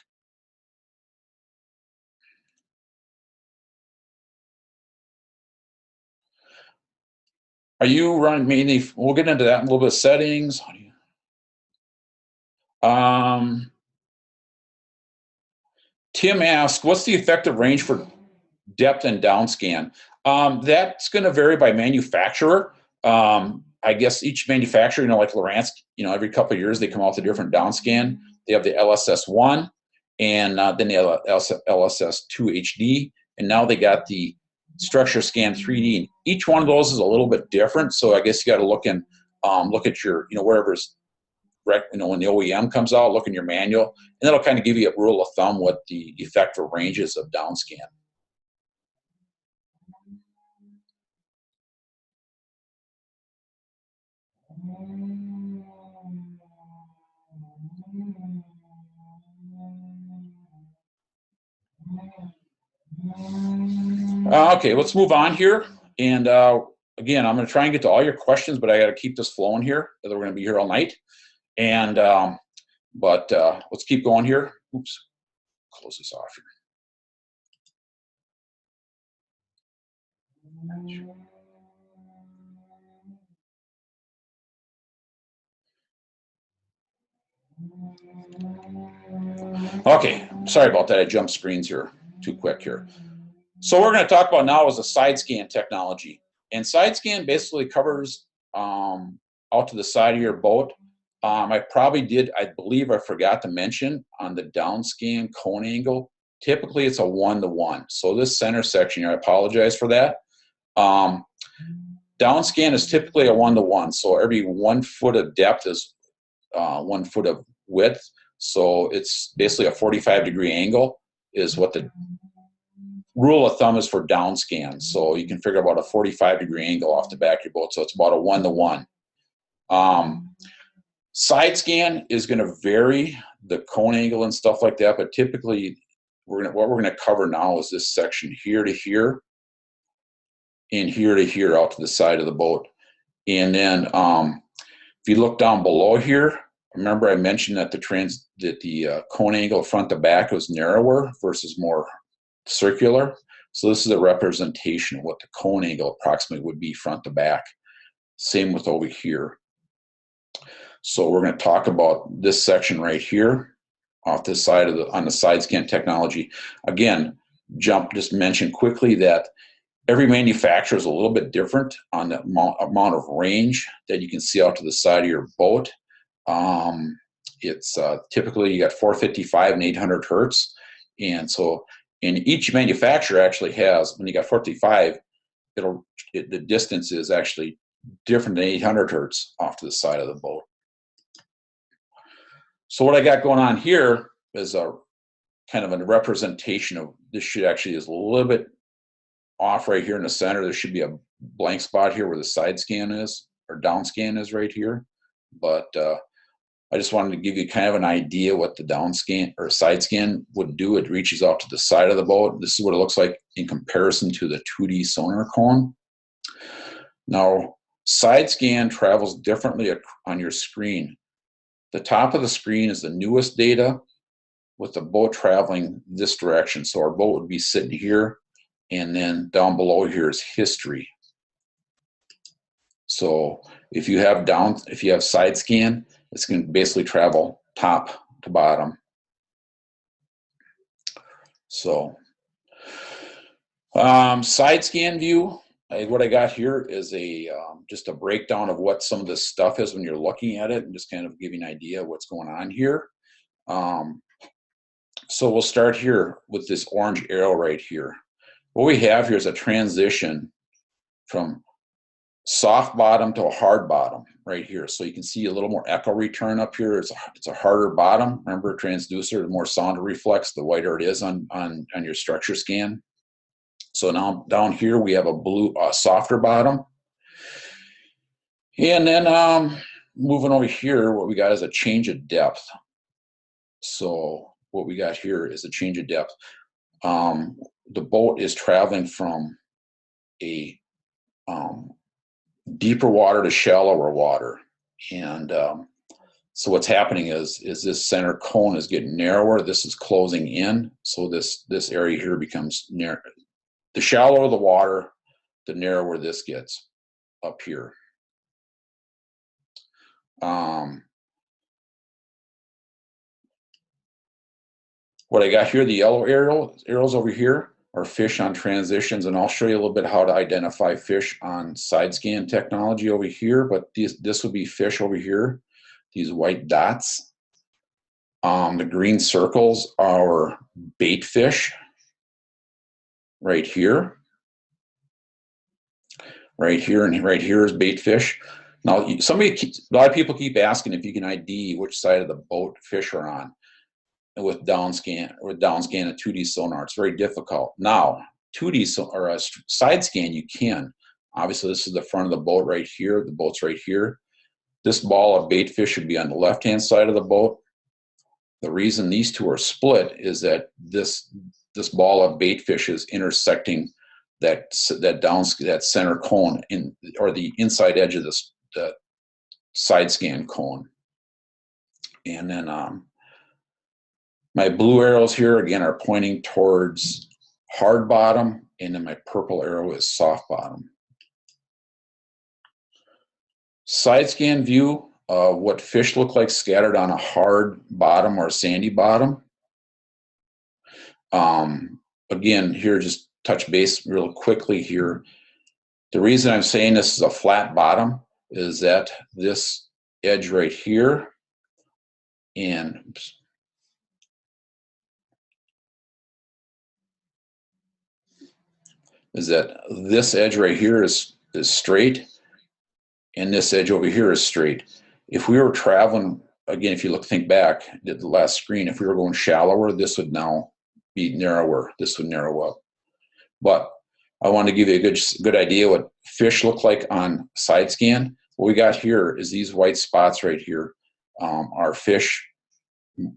Are you running mainly? We'll get into that in a little bit of settings. Tim asks, what's the effective range for depth and DownScan? That's going to vary by manufacturer. I guess each manufacturer, like Lowrance, every couple of years they come out with a different DownScan. They have the LSS1, and then they have LSS2 HD, and now they got the Structure Scan 3D. And each one of those is a little bit different. So I guess you got to look at your, wherever's, when the OEM comes out, look in your manual, and that'll kind of give you a rule of thumb what the effective ranges of DownScan. Okay, let's move on here. And again, I'm going to try and get to all your questions, but I got to keep this flowing here. We're going to be here all night. And but let's keep going here. Oops, close this off here. Okay, sorry about that. I jumped screens here too quick here. So what we're going to talk about now is the SideScan technology. And SideScan basically covers out to the side of your boat. I believe I forgot to mention on the DownScan cone angle, typically it's a 1-to-1. So this center section here, I apologize for that. DownScan is typically a 1-to-1. So every 1 foot of depth is 1 foot of width. So it's basically a 45-degree angle is what the rule of thumb is for DownScan. So you can figure about a 45-degree angle off the back of your boat. So it's about a 1-to-1. SideScan is going to vary the cone angle and stuff like that, but typically what we're going to cover now is this section here to here and here to here out to the side of the boat. And then if you look down below here, remember I mentioned that the cone angle front to back was narrower versus more circular. So this is a representation of what the cone angle approximately would be front to back. Same with over here. So we're going to talk about this section right here. off this side of on the SideScan technology. Again, just mention quickly that every manufacturer is a little bit different on the amount of range that you can see out to the side of your boat. It's typically you got 455 and 800 hertz, and so in each manufacturer actually has, when you got 455, the distance is actually different than 800 hertz off to the side of the boat. So what I got going on here is a kind of a representation of this. Should actually is a little bit off right here in the center. There should be a blank spot here where the SideScan is, or DownScan is right here. But I just wanted to give you kind of an idea what the DownScan or SideScan would do. It reaches out to the side of the boat. This is what it looks like in comparison to the 2D sonar cone. Now, SideScan travels differently on your screen. The top of the screen is the newest data, with the boat traveling this direction. So our boat would be sitting here, and then down below here is history. So if you have SideScan, it's going to basically travel top to bottom. So SideScan view, what I got here is just a breakdown of what some of this stuff is when you're looking at it, and just kind of give you an idea of what's going on here. So we'll start here with this orange arrow right here. What we have here is a transition from soft bottom to a hard bottom right here. So you can see a little more echo return up here. It's a harder bottom. Remember, transducer, the more sound it reflects, the whiter it is on your structure scan. So now down here we have a softer bottom. And then moving over here, what we got is a change of depth. So what we got here is a change of depth. The boat is traveling from a deeper water to shallower water, and so what's happening is this center cone is getting narrower. This is closing in, so this area here becomes narrow. The shallower the water, the narrower this gets up here. What I got here, the yellow arrows over here, are fish on transitions, and I'll show you a little bit how to identify fish on SideScan technology over here, but this would be fish over here, these white dots. The green circles are bait fish right here. Right here and right here is bait fish. Now, a lot of people keep asking if you can ID which side of the boat fish are on. With DownScan and 2D sonar, it's very difficult. Now, 2D or a SideScan, you can. Obviously, this is the front of the boat right here. The boat's right here. This ball of bait fish should be on the left-hand side of the boat. The reason these two are split is that this ball of bait fish is intersecting that center cone or the inside edge of the SideScan cone. And then my blue arrows here, again, are pointing towards hard bottom, and then my purple arrow is soft bottom. SideScan view, what fish look like scattered on a hard bottom or a sandy bottom. Again, here, just touch base real quickly here. The reason I'm saying this is a flat bottom is that this edge right here and is that this edge right here is straight, and this edge over here is straight. If we were traveling, again, if you think back at the last screen, if we were going shallower, this would now be narrower. This would narrow up. But I want to give you a good idea what fish look like on SideScan. What we got here is these white spots right here are fish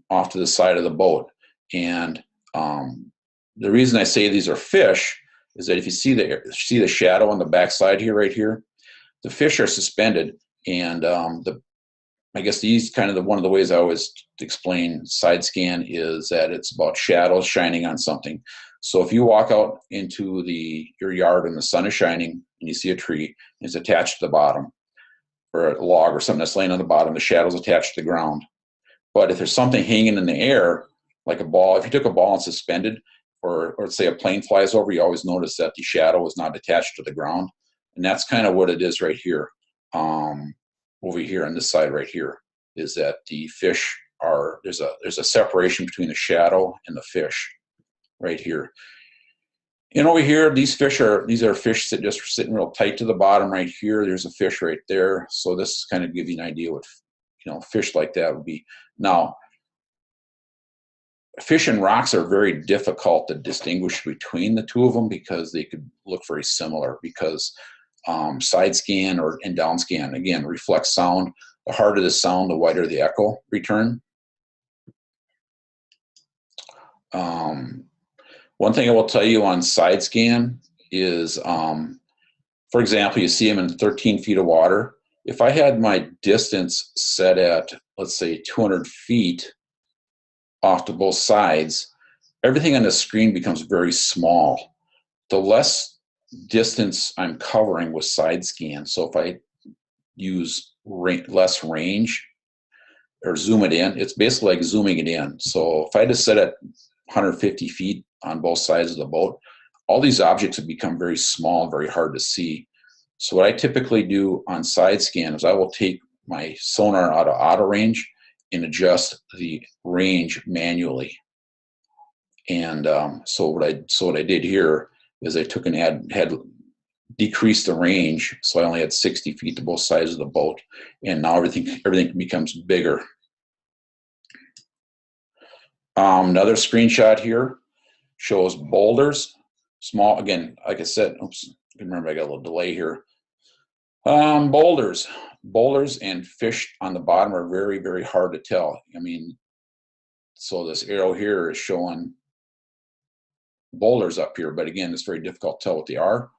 off to the side of the boat. And the reason I say these are fish is that if you see the shadow on the back side here, right here, the fish are suspended, and I guess these one of the ways I always explain SideScan is that it's about shadows shining on something. So if you walk out into your yard and the sun is shining and you see a tree, and it's attached to the bottom, or a log or something that's laying on the bottom, the shadow's attached to the ground. But if there's something hanging in the air, like a ball, if you took a ball and suspended, or say a plane flies over, you always notice that the shadow is not attached to the ground. And that's kind of what it is right here. Over here on this side right here, is that the fish are, there's a separation between the shadow and the fish right here. And over here, these are fish that just sitting real tight to the bottom right here. There's a fish right there. So this is kind of give you an idea what, fish like that would be. Now, fish and rocks are very difficult to distinguish between the two of them because they could look very similar, because SideScan and DownScan, again, reflects sound. The harder the sound, the wider the echo return. One thing I will tell you on SideScan is, for example, you see them in 13 feet of water. If I had my distance set at, let's say, 200 feet off to both sides, everything on the screen becomes very small. The less distance I'm covering with SideScan, so if I use less range or zoom it in, it's basically like zooming it in. So if I just set it 150 feet on both sides of the boat, all these objects have become very small, very hard to see. So what I typically do on SideScan is I will take my sonar out of auto range and adjust the range manually. And so what I did here is I took and had decreased the range, so I only had 60 feet to both sides of the boat, and now everything becomes bigger. Another screenshot here shows boulders, small, again, like I said, oops, remember I got a little delay here. Boulders and fish on the bottom are very, very hard to tell. I mean, so this arrow here is showing boulders up here, but again, it's very difficult to tell what they are.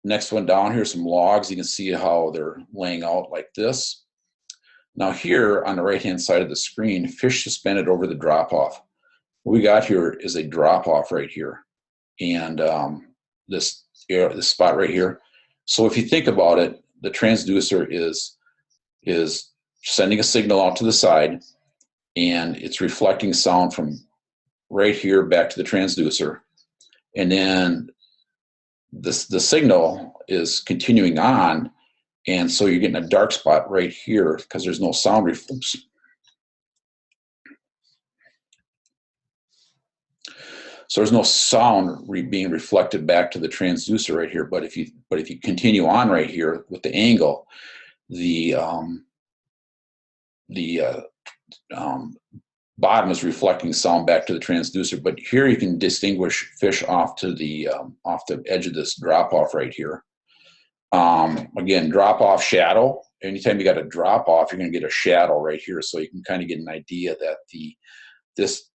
Next one down here, some logs. You can see how they're laying out like this. Now here on the right-hand side of the screen, fish suspended over the drop-off. What we got here is a drop-off right here, and this spot right here. So if you think about it, the transducer is sending a signal out to the side, and it's reflecting sound from right here back to the transducer, and then the signal is continuing on, and so you're getting a dark spot right here because there's no sound reflex. So there's no sound being reflected back to the transducer right here. But if you continue on right here with the angle, the bottom is reflecting sound back to the transducer. But here you can distinguish fish off to the edge of this drop off right here. Again, drop off shadow. Anytime you got a drop off, you're going to get a shadow right here, so you can kind of get an idea that this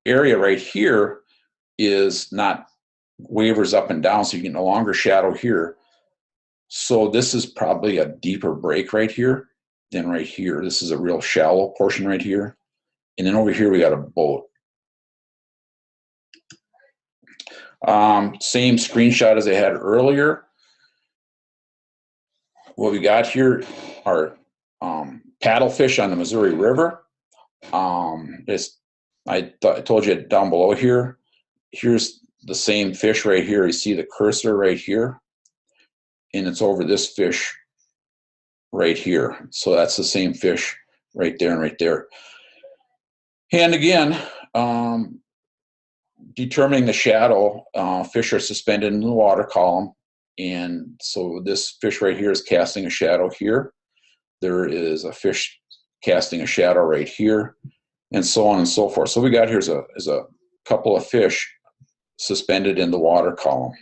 area right here is not wavers up and down, so you get a longer shadow here. So this is probably a deeper break right here than right here. This is a real shallow portion right here. And then over here we got a boat. Same screenshot as I had earlier. What we got here are paddlefish on the Missouri River. I told you down below here, here's the same fish right here. You see the cursor right here, and it's over this fish right here. So that's the same fish right there and right there. And again, determining the shadow, fish are suspended in the water column. And so this fish right here is casting a shadow here. There is a fish casting a shadow right here, and so on and so forth. So we got here is a couple of fish suspended in the water column.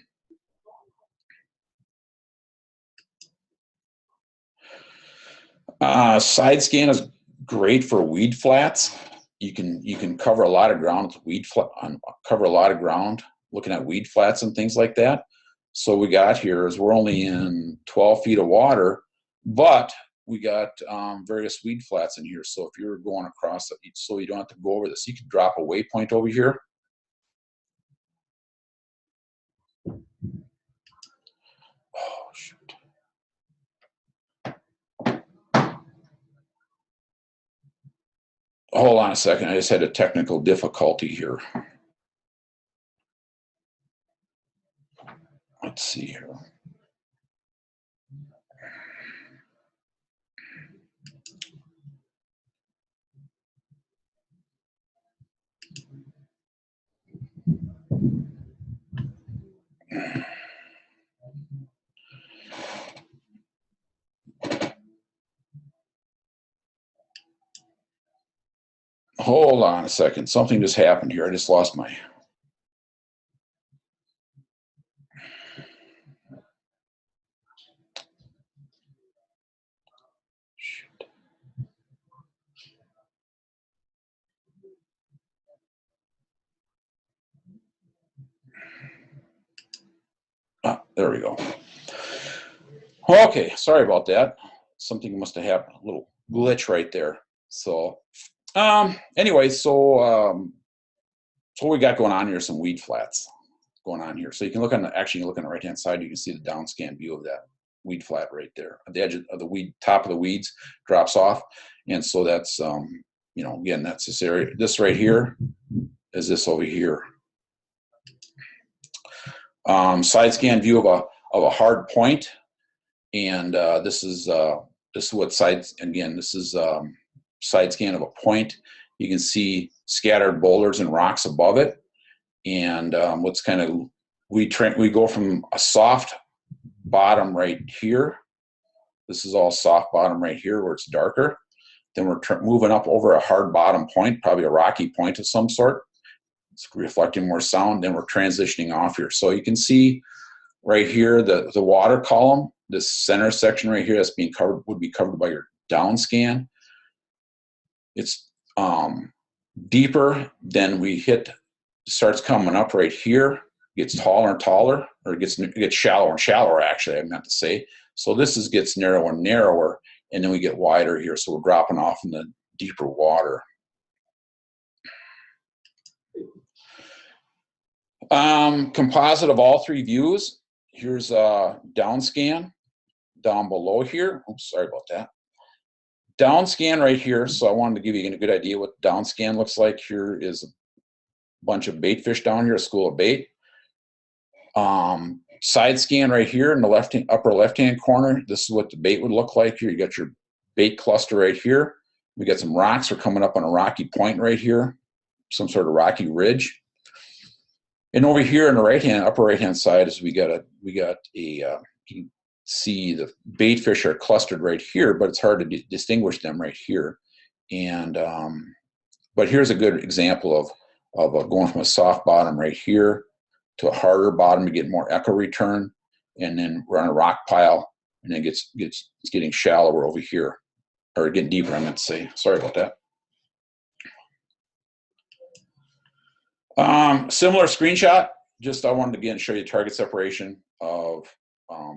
SideScan is great for weed flats. You can cover a lot of ground with looking at weed flats and things like that. So we got here is we're only in 12 feet of water, but we got various weed flats in here. So if you're going across, so you don't have to go over this, you can drop a waypoint over here. Oh, shoot. Hold on a second. I just had a technical difficulty here. Let's see here. Hold on a second. Something just happened here. I just lost my... Shoot. Ah, there we go. Okay, sorry about that. Something must have happened. A little glitch right there. So, anyway, so what we got going on here, some weed flats going on here. So you can look on the, actually you look on the right-hand side, you can see the downscan view of that weed flat right there. At the edge of the weed, top of the weeds drops off. And so that's, you know, again, that's this area. This right here is this over here. Side-scan view of a hard point. And this is what this is side scan of a point. You can see scattered boulders and rocks above it. And what's kind of, we go from a soft bottom right here. This is all soft bottom right here where it's darker. Then we're moving up over a hard bottom point, probably a rocky point of some sort. It's reflecting more sound. Then we're transitioning off here. So you can see right here, the water column, this center section right here that's being covered would be covered by your downscan. It's deeper than we hit, starts coming up right here, gets taller and taller, or it gets shallower and shallower, actually, I meant to say. So this gets narrower and narrower, and then we get wider here. So we're dropping off in the deeper water. Composite of all three views. Here's downscan down below here. Oops, sorry about that. Downscan right here. So I wanted to give you a good idea what downscan looks like. Here is a bunch of bait fish down here, a school of bait. Side scan right here in the upper left-hand corner. This is what the bait would look like here. You got your bait cluster right here. We got some rocks. We're coming up on a rocky point right here, some sort of rocky ridge. And over here on the upper right-hand side is we got a you can see the bait fish are clustered right here, but it's hard to distinguish them right here. And but here's a good example of going from a soft bottom right here to a harder bottom to get more echo return, and then we're on a rock pile, and then it's getting shallower over here, or getting deeper, I meant to say. Sorry about that. Similar screenshot, just I wanted to again show you target separation of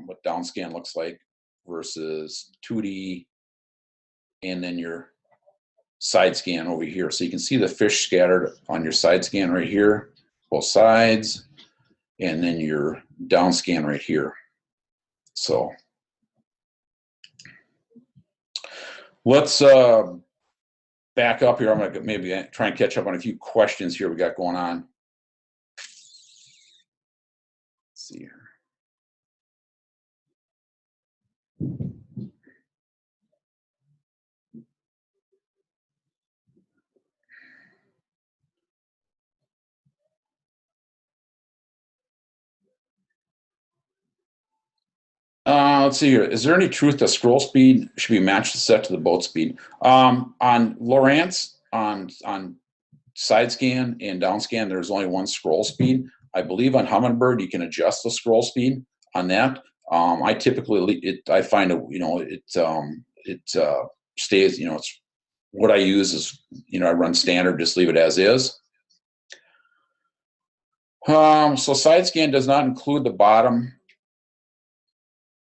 what downscan looks like versus 2D, and then your side scan over here. So you can see the fish scattered on your side scan right here, both sides, and then your downscan right here. So let's back up here. I'm going to maybe try and catch up on a few questions here we got going on. Let's see here. Let's see here. Is there any truth that scroll speed should be matched set to the boat speed? On Lowrance, on SideScan and DownScan, there's only one scroll speed. I believe on Humminbird, you can adjust the scroll speed on that. I typically, I find it stays, it's what I use is, I run standard, just leave it as is. So SideScan does not include the bottom.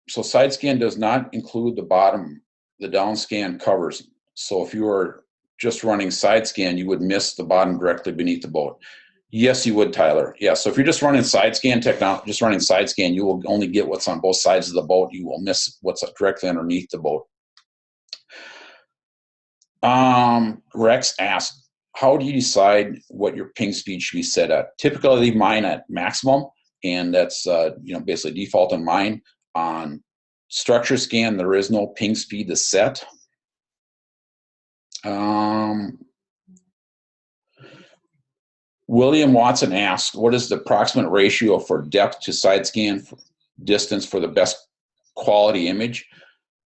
So SideScan does not include the bottom, the downscan covers. So if you were just running SideScan, you would miss the bottom directly beneath the boat. Yes, you would, Tyler. Yeah, so if you're just running SideScan technology, just running SideScan, you will only get what's on both sides of the boat. You will miss what's directly underneath the boat. Rex asked, how do you decide what your ping speed should be set at? Typically, I leave mine at maximum, and that's basically default on mine. On structure scan, there is no ping speed to set. William Watson asked, what is the approximate ratio for depth to side scan distance for the best quality image?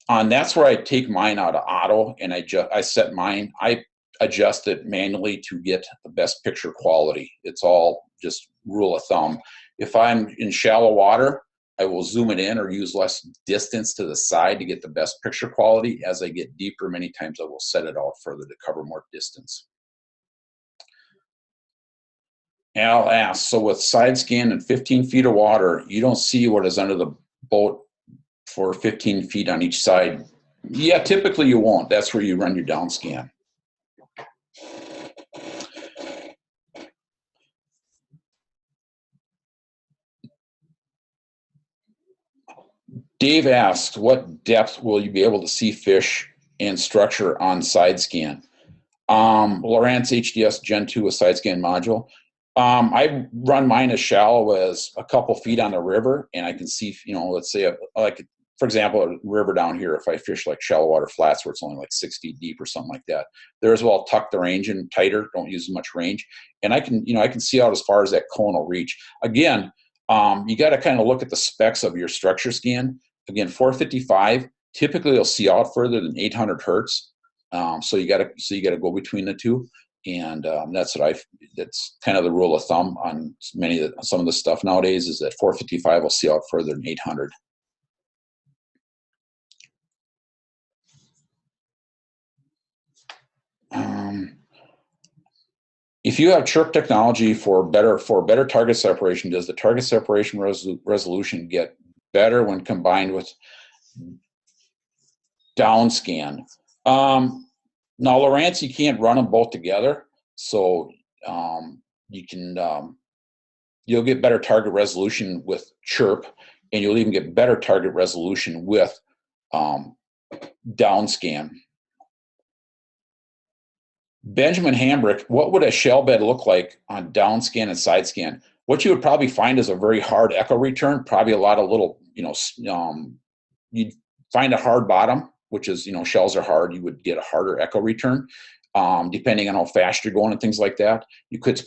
That's where I take mine out of auto, and I set mine. I adjust it manually to get the best picture quality. It's all just rule of thumb. If I'm in shallow water, I will zoom it in or use less distance to the side to get the best picture quality. As I get deeper, many times I will set it out further to cover more distance. Al asks, so with side scan and 15 feet of water, you don't see what is under the boat for 15 feet on each side? Yeah, typically you won't. That's where you run your down scan. Dave asks, what depth will you be able to see fish and structure on side scan? Lowrance HDS Gen 2 with side scan module. I run mine as shallow as a couple feet on the river, and I can see, let's say, like, for example, a river down here, if I fish like shallow water flats where it's only like 6 feet deep or something like that, there as well, tuck the range in tighter, don't use as much range. And I can see out as far as that cone will reach. Again, you got to kind of look at the specs of your structure scan. Again, 455, typically you'll see out further than 800 hertz. So you got to go between the two. And that's kind of the rule of thumb on some of the stuff nowadays, is that 455 will see out further than 800. If you have chirp technology for better target separation, does the target separation resolution get better when combined with DownScan? Now, Lowrance, you can't run them both together, so you'll get better target resolution with chirp, and you'll even get better target resolution with DownScan. Benjamin Hambrick, what would a shell bed look like on DownScan and SideScan? What you would probably find is a very hard echo return, probably a lot of little, you'd find a hard bottom, which is, shells are hard, you would get a harder echo return. Depending on how fast you're going and things like that, you could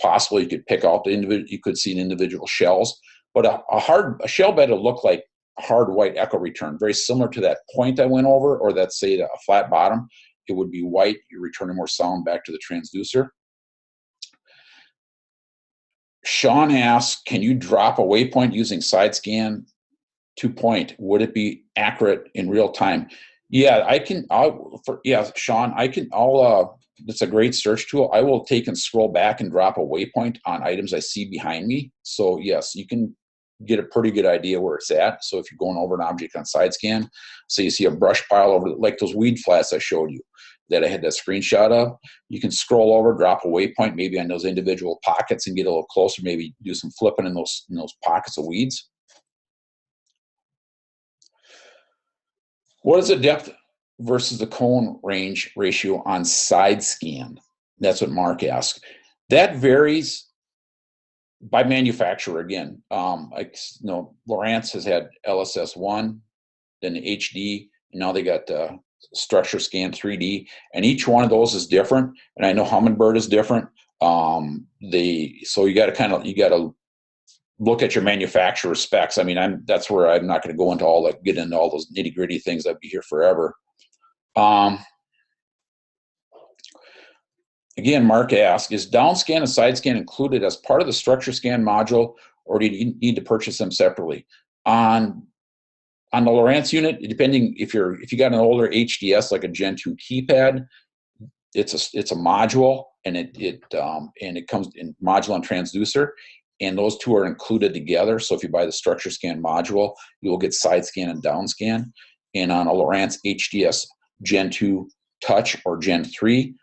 pick out you could see individual shells, but a shell bed will look like a hard white echo return, very similar to that point I went over, or that, say, a flat bottom. It would be white, you're returning more sound back to the transducer. Sean asks, can you drop a waypoint using SideScan to point? Would it be accurate in real time? Yeah, I can. Sean, I can. It's a great search tool. I will take and scroll back and drop a waypoint on items I see behind me. So yes, you can get a pretty good idea where it's at. So if you're going over an object on SideScan, so you see a brush pile over, like those weed flats I showed you that I had that screenshot of, you can scroll over, drop a waypoint maybe on those individual pockets and get a little closer, maybe do some flipping in those pockets of weeds. What is the depth versus the cone range ratio on SideScan? That's what Mark asked. That varies by manufacturer again. Lowrance has had LSS1, then the HD, and now they got Structure Scan 3D, and each one of those is different. And I know Humminbird is different. So you got to look at your manufacturer specs. I mean, that's where I'm not going to go into get into all those nitty gritty things. I'd be here forever. Again, Mark asks, is DownScan and SideScan included as part of the structure scan module, or do you need to purchase them separately? On the Lowrance unit, depending if you got an older HDS like a Gen 2 keypad, it's a module, and it comes in module and transducer, and those two are included together. So if you buy the structure scan module, you will get SideScan and DownScan. And on a Lowrance HDS Gen 2 Touch or Gen 3,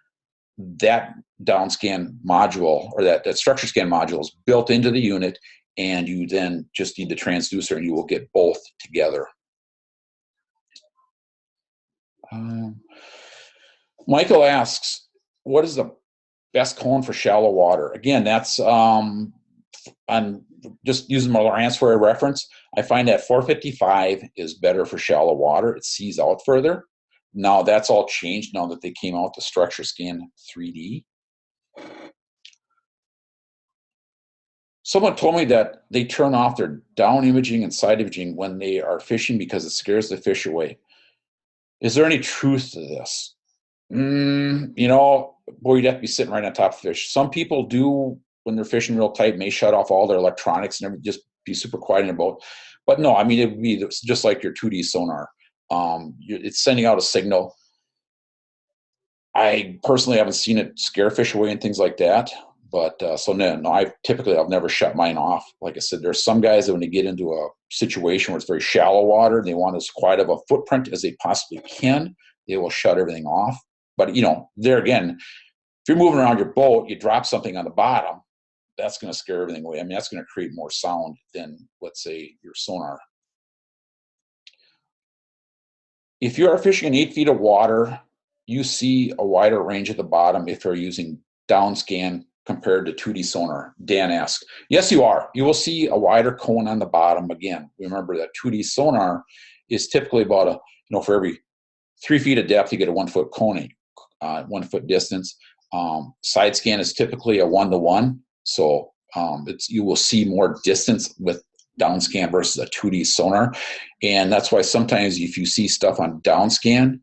that DownScan module, or that structure scan module, is built into the unit, and you then just need the transducer, and you will get both together. Michael asks, what is the best cone for shallow water? Again, that's I'm just using my Lowrance for a reference. I find that 455 is better for shallow water. It sees out further. Now that's all changed now that they came out to StructureScan 3D. Someone told me that they turn off their down imaging and side imaging when they are fishing because it scares the fish away. Is there any truth to this? You know, boy, you'd have to be sitting right on top of the fish. Some people do, when they're fishing real tight, may shut off all their electronics and just be super quiet in a boat. But no, I mean, it would be just like your 2D sonar. It's sending out a signal. I personally haven't seen it scare fish away and things like that. But so no, I've never shut mine off. Like I said, there's some guys that when they get into a situation where it's very shallow water, they want as quiet of a footprint as they possibly can, they will shut everything off. But you know, there again, if you're moving around your boat, you drop something on the bottom, that's going to scare everything away. I mean, that's going to create more sound than, let's say, your sonar. If you are fishing in 8 feet of water, you see a wider range at the bottom if you're using DownScan compared to 2D sonar. Dan asks, yes, you are. You will see a wider cone on the bottom. Again, remember that 2D sonar is typically about for every 3 feet of depth, you get a 1 foot cone, 1 foot distance. SideScan is typically a 1-to-1, so you will see more distance with DownScan versus a 2D sonar, and that's why sometimes if you see stuff on DownScan,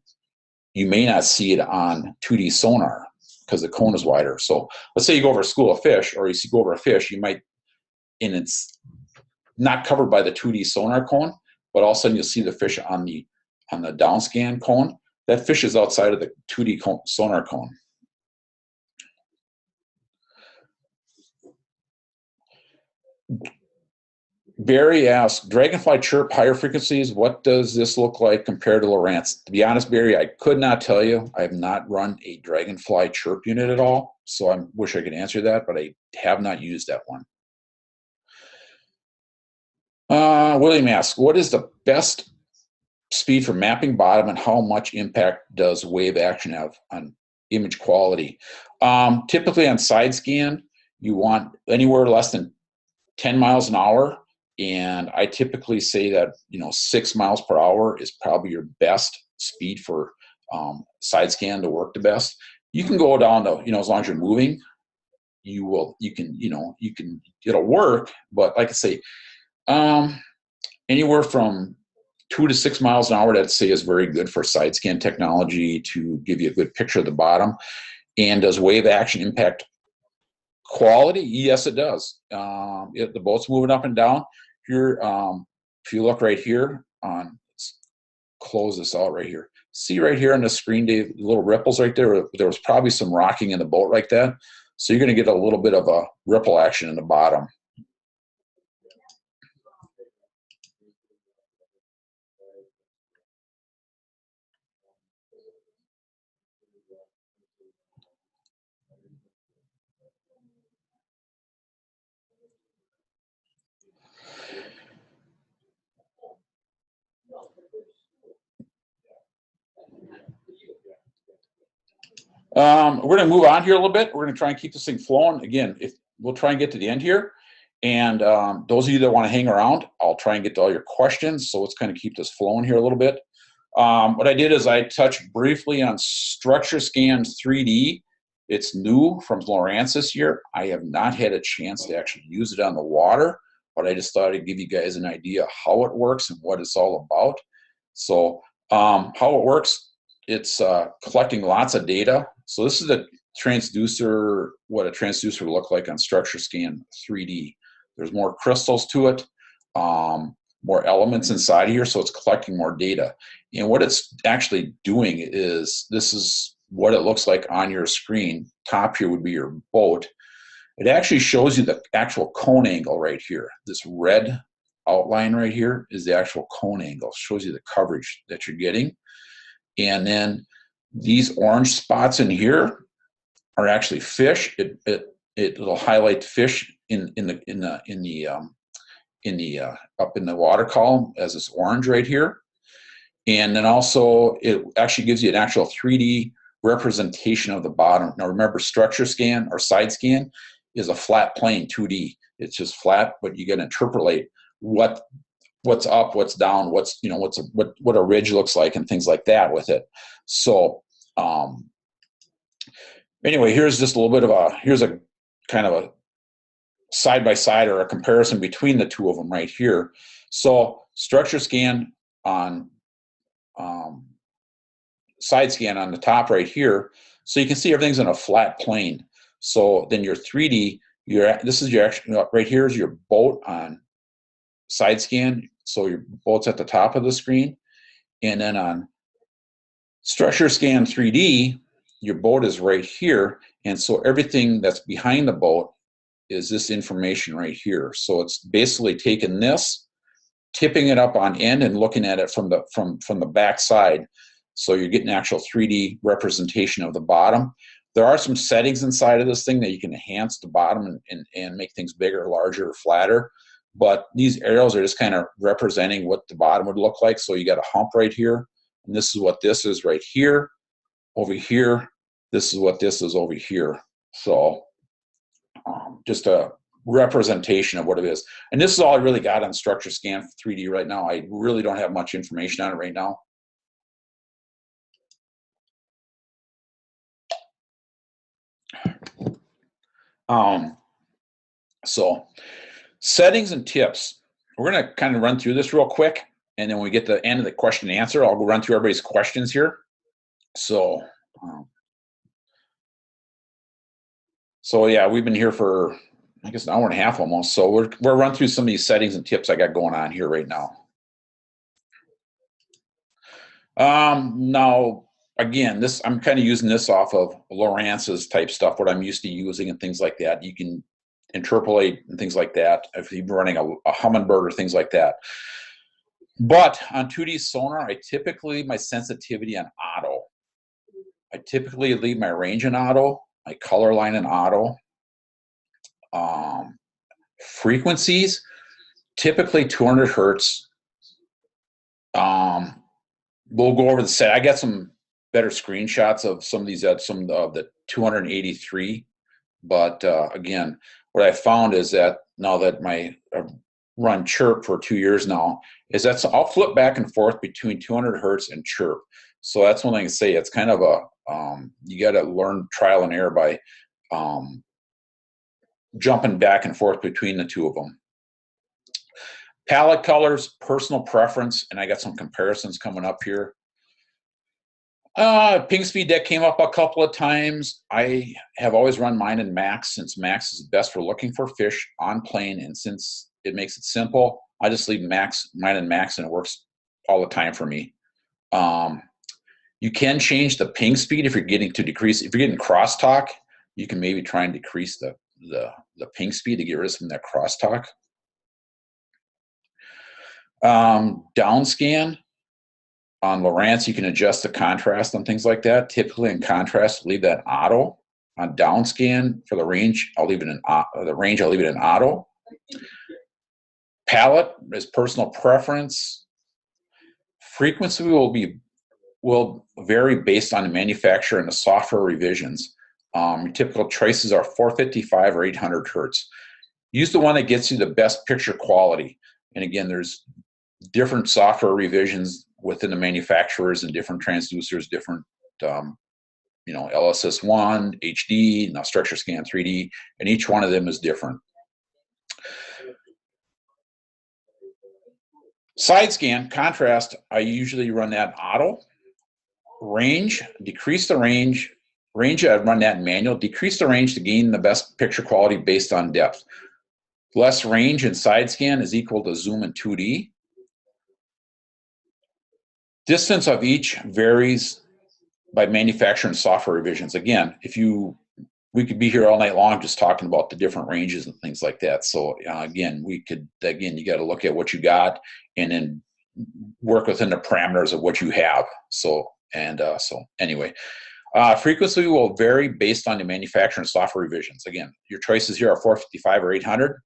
you may not see it on 2D sonar because the cone is wider. So let's say you go over a school of fish, or you go over a fish, you might, and it's not covered by the 2D sonar cone, but all of a sudden you'll see the fish on the DownScan cone. That fish is outside of the 2D sonar cone. Barry asks, Dragonfly chirp higher frequencies, what does this look like compared to Lowrance? To be honest, Barry, I could not tell you. I have not run a Dragonfly chirp unit at all, so I wish I could answer that, but I have not used that one. William asks, what is the best speed for mapping bottom and how much impact does wave action have on image quality? Typically on SideScan, you want anywhere less than 10 miles an hour. And I typically say that 6 miles per hour is probably your best speed for SideScan to work the best. You can go down to as long as you're moving, it'll work. But like I say, anywhere from 2 to 6 miles an hour, I'd say is very good for SideScan technology to give you a good picture of the bottom. And does wave action impact quality? Yes, it does. The boat's moving up and down. Here, if you look right here let's close this out right here. See right here on the screen, Dave, little ripples right there. There was probably some rocking in the boat like that. So you're going to get a little bit of a ripple action in the bottom. We're going to move on here a little bit. We're going to try and keep this thing flowing. Again, we'll try and get to the end here. And those of you that want to hang around, I'll try and get to all your questions. So let's kind of keep this flowing here a little bit. What I did is I touched briefly on StructureScan 3D. It's new from Lowrance this year. I have not had a chance to actually use it on the water, but I just thought I'd give you guys an idea how it works and what it's all about. So how it works, it's collecting lots of data. So this is the transducer, what a transducer would look like on StructureScan 3D. There's more crystals to it, more elements inside of here, so it's collecting more data. And what it's actually doing is, this is what it looks like on your screen. Top here would be your boat. It actually shows you the actual cone angle right here. This red outline right here is the actual cone angle. It shows you the coverage that you're getting. And then these orange spots in here are actually fish. It'll highlight fish in the up in the water column as this orange right here. And then also it actually gives you an actual 3D representation of the bottom. Now remember, structure scan or side scan is a flat plane, 2D. It's just flat, but you can interpolate what's up, what's down, what a ridge looks like, and things like that with it. So anyway, here's just a little bit of here's a kind of a side by side or a comparison between the two of them right here. So structure scan on side scan on the top right here, so you can see everything's in a flat plane. So then your 3D, this is your actual, right here is your boat on side scan, so your boat's at the top of the screen, and then on structure scan 3D, your boat is right here, and so everything that's behind the boat is this information right here. So it's basically taking this, tipping it up on end, and looking at it from the back side. So you're getting actual 3D representation of the bottom. There are some settings inside of this thing that you can enhance the bottom and make things bigger, larger, or flatter. But these arrows are just kind of representing what the bottom would look like. So you got a hump right here, and this is what this is right here. Over here, this is what this is over here. So just a representation of what it is. And this is all I really got on structure scan 3D right now. I really don't have much information on it right now. So settings and tips. We're going to kind of run through this real quick, and then when we get to the end of the question and answer, I'll go run through everybody's questions here. So yeah, we've been here for, I guess, an hour and a half almost. So we're run through some of these settings and tips I got going on here right now. Now, again, I'm kind of using this off of Lawrence's type stuff, what I'm used to using and things like that. You can interpolate and things like that if you're running a Humminbird or things like that. But on 2D sonar, I typically leave my sensitivity on auto. I typically leave my range in auto, my color line in auto. Frequencies, typically 200 hertz. We'll go over the set. I got some better screenshots of some of these at some of the 283. But again, what I found is that now that I've run chirp for 2 years now, is that I'll flip back and forth between 200 hertz and chirp. So that's one thing I can say. It's kind of you got to learn trial and error by jumping back and forth between the two of them. Palette colors, personal preference, and I got some comparisons coming up here. Ping speed, that came up a couple of times. I have always run mine in max, since max is best for looking for fish on plane, and since it makes it simple, I just leave mine in max, and it works all the time for me. You can change the ping speed if you're getting crosstalk. You can maybe try and decrease the ping speed to get rid of some of that crosstalk. Downscan on Lowrance, you can adjust the contrast and things like that. Typically in contrast, leave that auto. On downscan for the range, I'll leave it in auto. Palette is personal preference. Frequency will vary based on the manufacturer and the software revisions. Your typical choices are 455 or 800 hertz. Use the one that gets you the best picture quality. And again, there's different software revisions within the manufacturers and different transducers, different, LSS1, HD, now structure scan 3D, and each one of them is different. Side scan, contrast, I usually run that auto. Range, decrease the range. Range, I run that manual. Decrease the range to gain the best picture quality based on depth. Less range in side scan is equal to zoom in 2D. Distance of each varies by manufacturer and software revisions. Again, we could be here all night long just talking about the different ranges and things like that. So again, you got to look at what you got and then work within the parameters of what you have. So anyway, frequency will vary based on the manufacturer and software revisions. Again, your choices here are 455 or 800.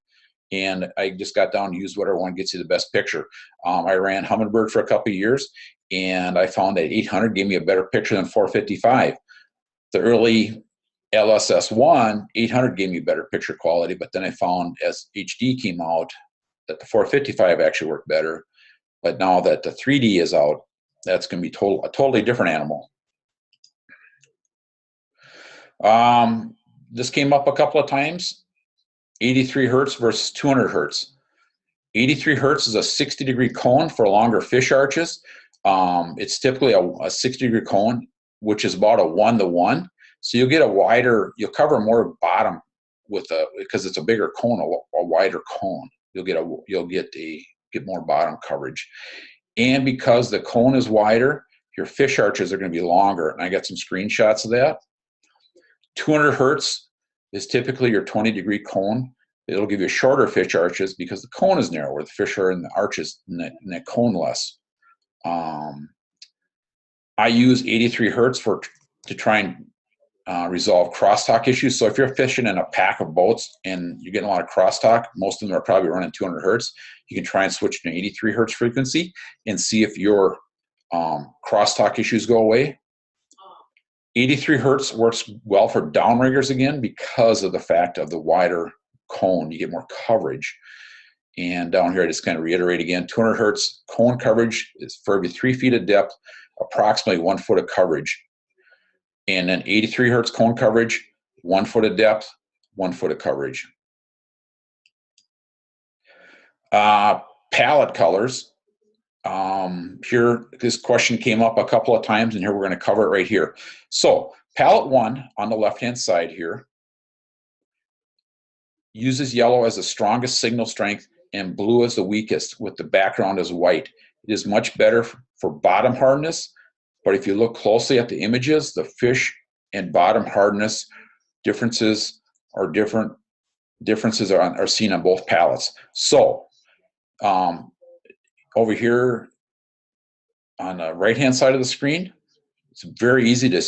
And I just got down to use whatever one gets you the best picture. I ran Humminbird for a couple of years, and I found that 800 gave me a better picture than 455. the early LSS1 800 gave me better picture quality, but then I found as HD came out that the 455 actually worked better. But now that the 3D is out, that's going to be a totally different animal. This came up a couple of times. 83 hertz versus 200 hertz. 83 hertz is a 60-degree cone for longer fish arches. It's typically a 60-degree cone, which is about a 1-to-1. So you'll get a wider, you'll cover more bottom with because it's a bigger cone, a wider cone. You'll get more bottom coverage. And because the cone is wider, your fish arches are going to be longer. And I got some screenshots of that. 200 hertz is typically your 20-degree cone. It'll give you shorter fish arches because the cone is narrower. The fish are in the arches in that cone less. I use 83 hertz to try and resolve crosstalk issues. So if you're fishing in a pack of boats and you're getting a lot of crosstalk, most of them are probably running 200 hertz. You can try and switch to an 83 hertz frequency and see if your crosstalk issues go away. 83 hertz works well for downriggers again because of the fact of the wider cone. You get more coverage. And down here, I just kind of reiterate again, 200 hertz cone coverage is for every 3 feet of depth, approximately 1 foot of coverage. And then 83 hertz cone coverage, 1 foot of depth, 1 foot of coverage. Palette colors. Here, this question came up a couple of times, and here we're going to cover it right here. So, palette 1 on the left-hand side here uses yellow as the strongest signal strength and blue as the weakest, with the background as white. It is much better for bottom hardness, but if you look closely at the images, the fish and bottom hardness differences are different. Differences are seen on both palettes. So, over here on the right-hand side of the screen, it's very easy to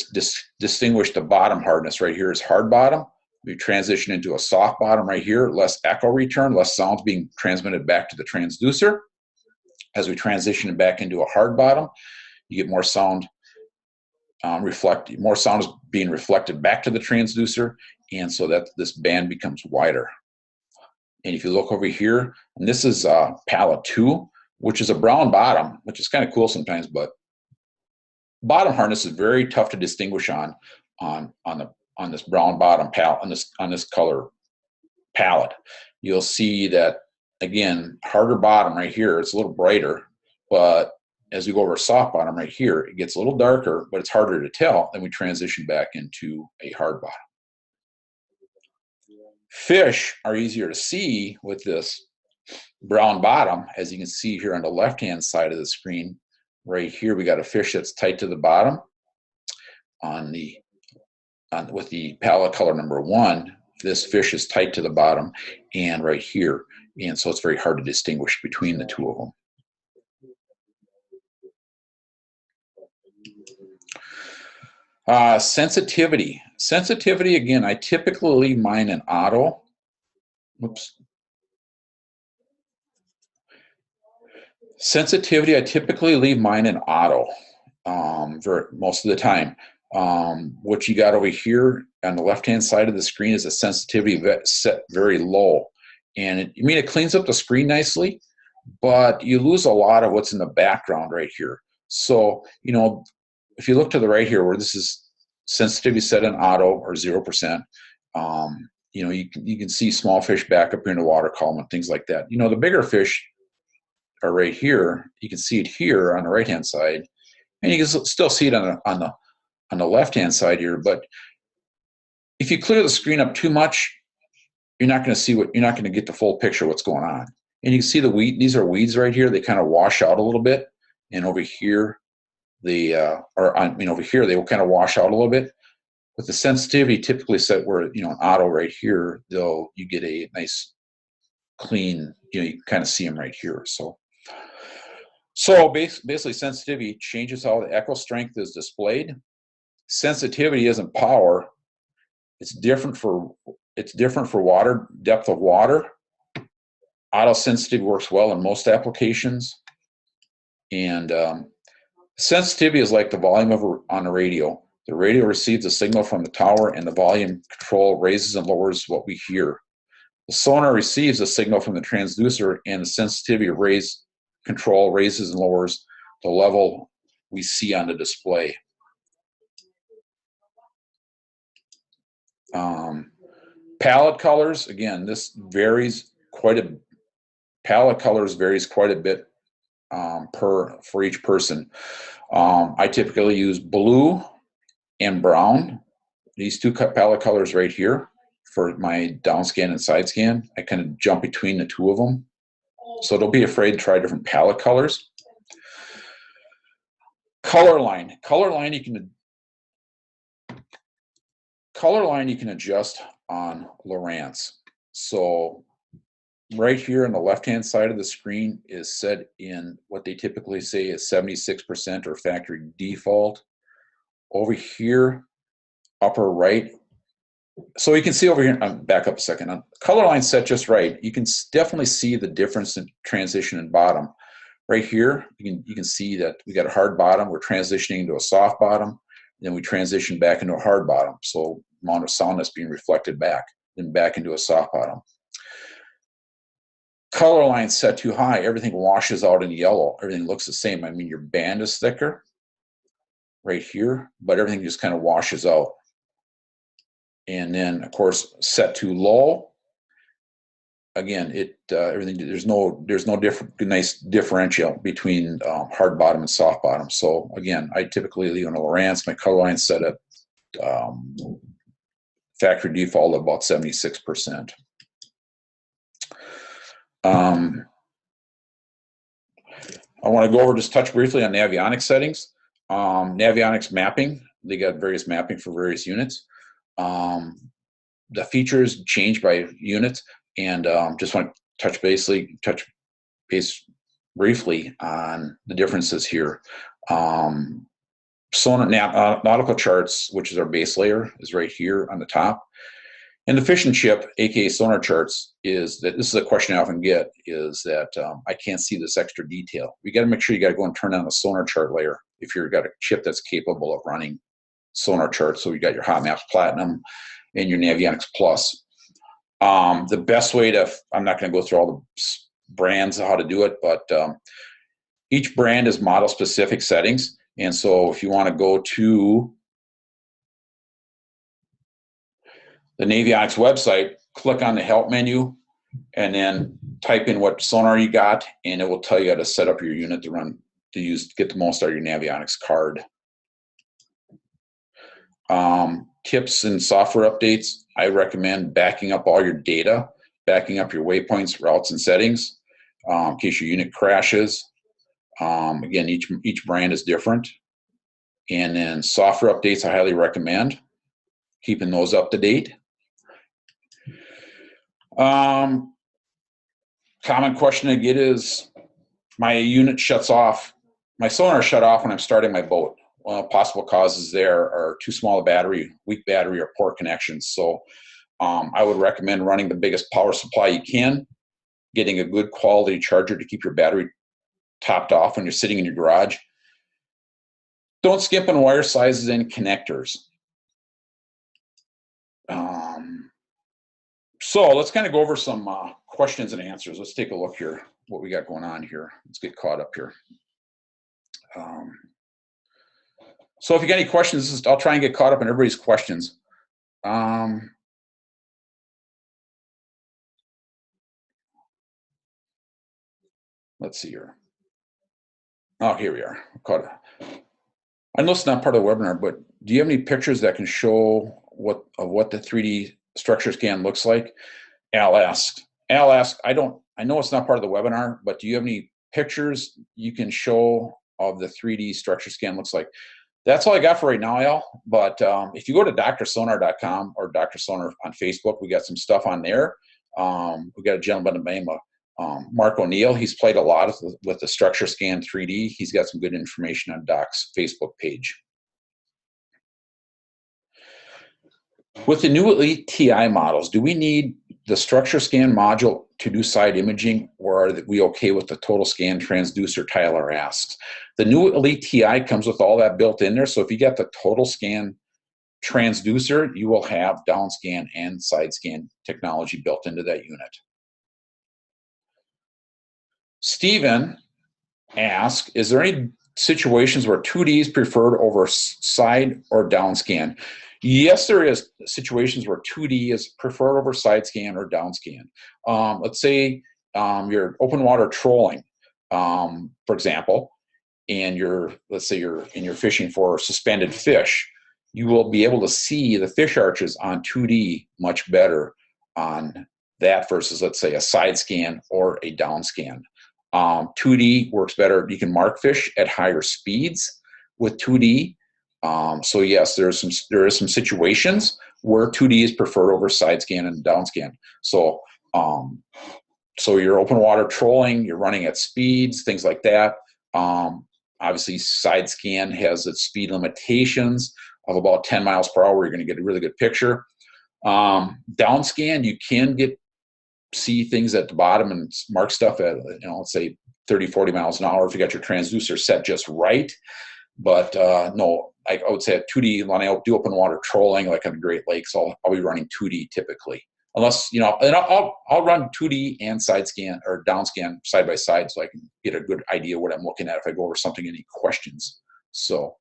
distinguish the bottom hardness. Right here is hard bottom. We transition into a soft bottom right here, less echo return, less sounds being transmitted back to the transducer. As we transition back into a hard bottom, you get more sound more sound is being reflected back to the transducer, and so that this band becomes wider. And if you look over here, and this is palette 2, which is a brown bottom, which is kind of cool sometimes, but bottom hardness is very tough to distinguish on this brown bottom palette, on this color palette. You'll see that, again, harder bottom right here, it's a little brighter, but as we go over soft bottom right here, it gets a little darker, but it's harder to tell. Then we transition back into a hard bottom. Fish are easier to see with this brown bottom, as you can see here on the left-hand side of the screen. Right here, we got a fish that's tight to the bottom. With the palette color number 1, this fish is tight to the bottom, and right here, and so it's very hard to distinguish between the two of them. Sensitivity. Sensitivity, again, I typically leave mine in auto. Whoops. Sensitivity, I typically leave mine in auto for most of the time. What you got over here on the left-hand side of the screen is a sensitivity set very low. And it cleans up the screen nicely, but you lose a lot of what's in the background right here. So, if you look to the right here where this is sensitivity set in auto or 0%, you can see small fish back up here in the water column and things like that. The bigger fish are right here. You can see it here on the right-hand side, and you can still see it on the left-hand side here. But if you clear the screen up too much, you're not going to get the full picture of what's going on. And you can see the weed. These are weeds right here. They kind of wash out a little bit, and over here, over here they will kind of wash out a little bit. With the sensitivity typically set where an auto right here, you get a nice clean. You can kind of see them right here. So basically, sensitivity changes how the echo strength is displayed. Sensitivity isn't power. It's different for water depth of water. Auto sensitivity works well in most applications, and sensitivity is like the volume on a radio. The radio receives a signal from the tower, and the volume control raises and lowers what we hear. The sonar receives a signal from the transducer, and the sensitivity control raises and lowers the level we see on the display. Palette colors, again, this varies quite a bit. Palette colors varies quite a bit for each person. I typically use blue and brown. These two palette colors right here for my DownScan and SideScan. I kind of jump between the two of them. So don't be afraid to try different palette colors. Color line. Color line you can adjust on Lowrance. So right here on the left-hand side of the screen is set in what they typically say is 76% or factory default. Over here, upper right, so you can see over here, back up a second, color line set just right. You can definitely see the difference in transition and bottom. Right here, you can see that we got a hard bottom, we're transitioning to a soft bottom, then we transition back into a hard bottom. So amount of sound that's being reflected back, then back into a soft bottom. Color line set too high, everything washes out in yellow. Everything looks the same. I mean, your band is thicker right here, but everything just kind of washes out. And then, of course, set too low. Again, everything there's no nice differential between hard bottom and soft bottom. So again, I typically leave on a Lowrance. My color line set at factory default of about 76%. I want to go over, just touch briefly on Navionics settings. Navionics mapping, they got various mapping for various units. The features change by unit, and just want to touch base briefly on the differences here. Sonar nautical charts, which is our base layer, is right here on the top. And the fish and chip, aka sonar charts, is that this is a question I often get, is that I can't see this extra detail. You got to make sure you got to go and turn on the sonar chart layer if you've got a chip that's capable of running sonar charts. So you got your Hot Maps Platinum and your Navionics Plus. The best way to, I'm not going to go through all the brands of how to do it, but each brand is model specific settings. And so if you want to go to the Navionics website, click on the help menu, and then type in what sonar you got, and it will tell you how to set up your unit to run, to get the most out of your Navionics card. Tips and software updates, I recommend backing up all your data, backing up your waypoints, routes, and settings in case your unit crashes. Again, each brand is different. And then software updates, I highly recommend keeping those up to date. Common question I get is, my unit shuts off, my sonar shut off when I'm starting my boat. One of the possible causes there are too small a battery, weak battery, or poor connections. So I would recommend running the biggest power supply you can, getting a good quality charger to keep your battery topped off when you're sitting in your garage. Don't skip on wire sizes and connectors. So let's kind of go over some questions and answers. Let's take a look here, what we got going on here. Let's get caught up here. So if you got any questions, I'll try and get caught up in everybody's questions. Let's see here. Oh, here we are. Caught up. I know it's not part of the webinar, but do you have any pictures that can show what the 3D structure scan looks like? Al asked, I know it's not part of the webinar, but do you have any pictures you can show of the 3D structure scan looks like? That's all I got for right now, Al. But if you go to drsonar.com or Dr. Sonar on Facebook, we got some stuff on there. We got a gentleman by the name of Mark O'Neill. He's played a lot with the structure scan 3D. He's got some good information on Doc's Facebook page. With the new Elite TI models, do we need the structure scan module to do side imaging, or are we okay with the total scan transducer, Tyler asks. The new Elite TI comes with all that built in there, so if you get the total scan transducer, you will have DownScan and SideScan technology built into that unit. Stephen asks, is there any situations where 2D is preferred over side or DownScan? Yes, there is situations where 2D is preferred over SideScan or DownScan. Let's say you're open water trolling, for example, and let's say you're fishing for suspended fish. You will be able to see the fish arches on 2D much better on that versus, let's say, a SideScan or a DownScan. 2D works better. You can mark fish at higher speeds with 2D. So yes, there is some situations where 2D is preferred over SideScan and DownScan. So so you're open water trolling, you're running at speeds, things like that. Obviously, SideScan has its speed limitations of about 10 miles per hour. You're going to get a really good picture. DownScan, you can see things at the bottom and mark stuff at, let's say 30, 40 miles an hour if you got your transducer set just right. But no, I would say at 2D, when I do open water trolling, like on the Great Lakes, I'll be running 2D typically. Unless, and I'll run 2D and SideScan or DownScan side by side so I can get a good idea what I'm looking at if I go over something, any questions. So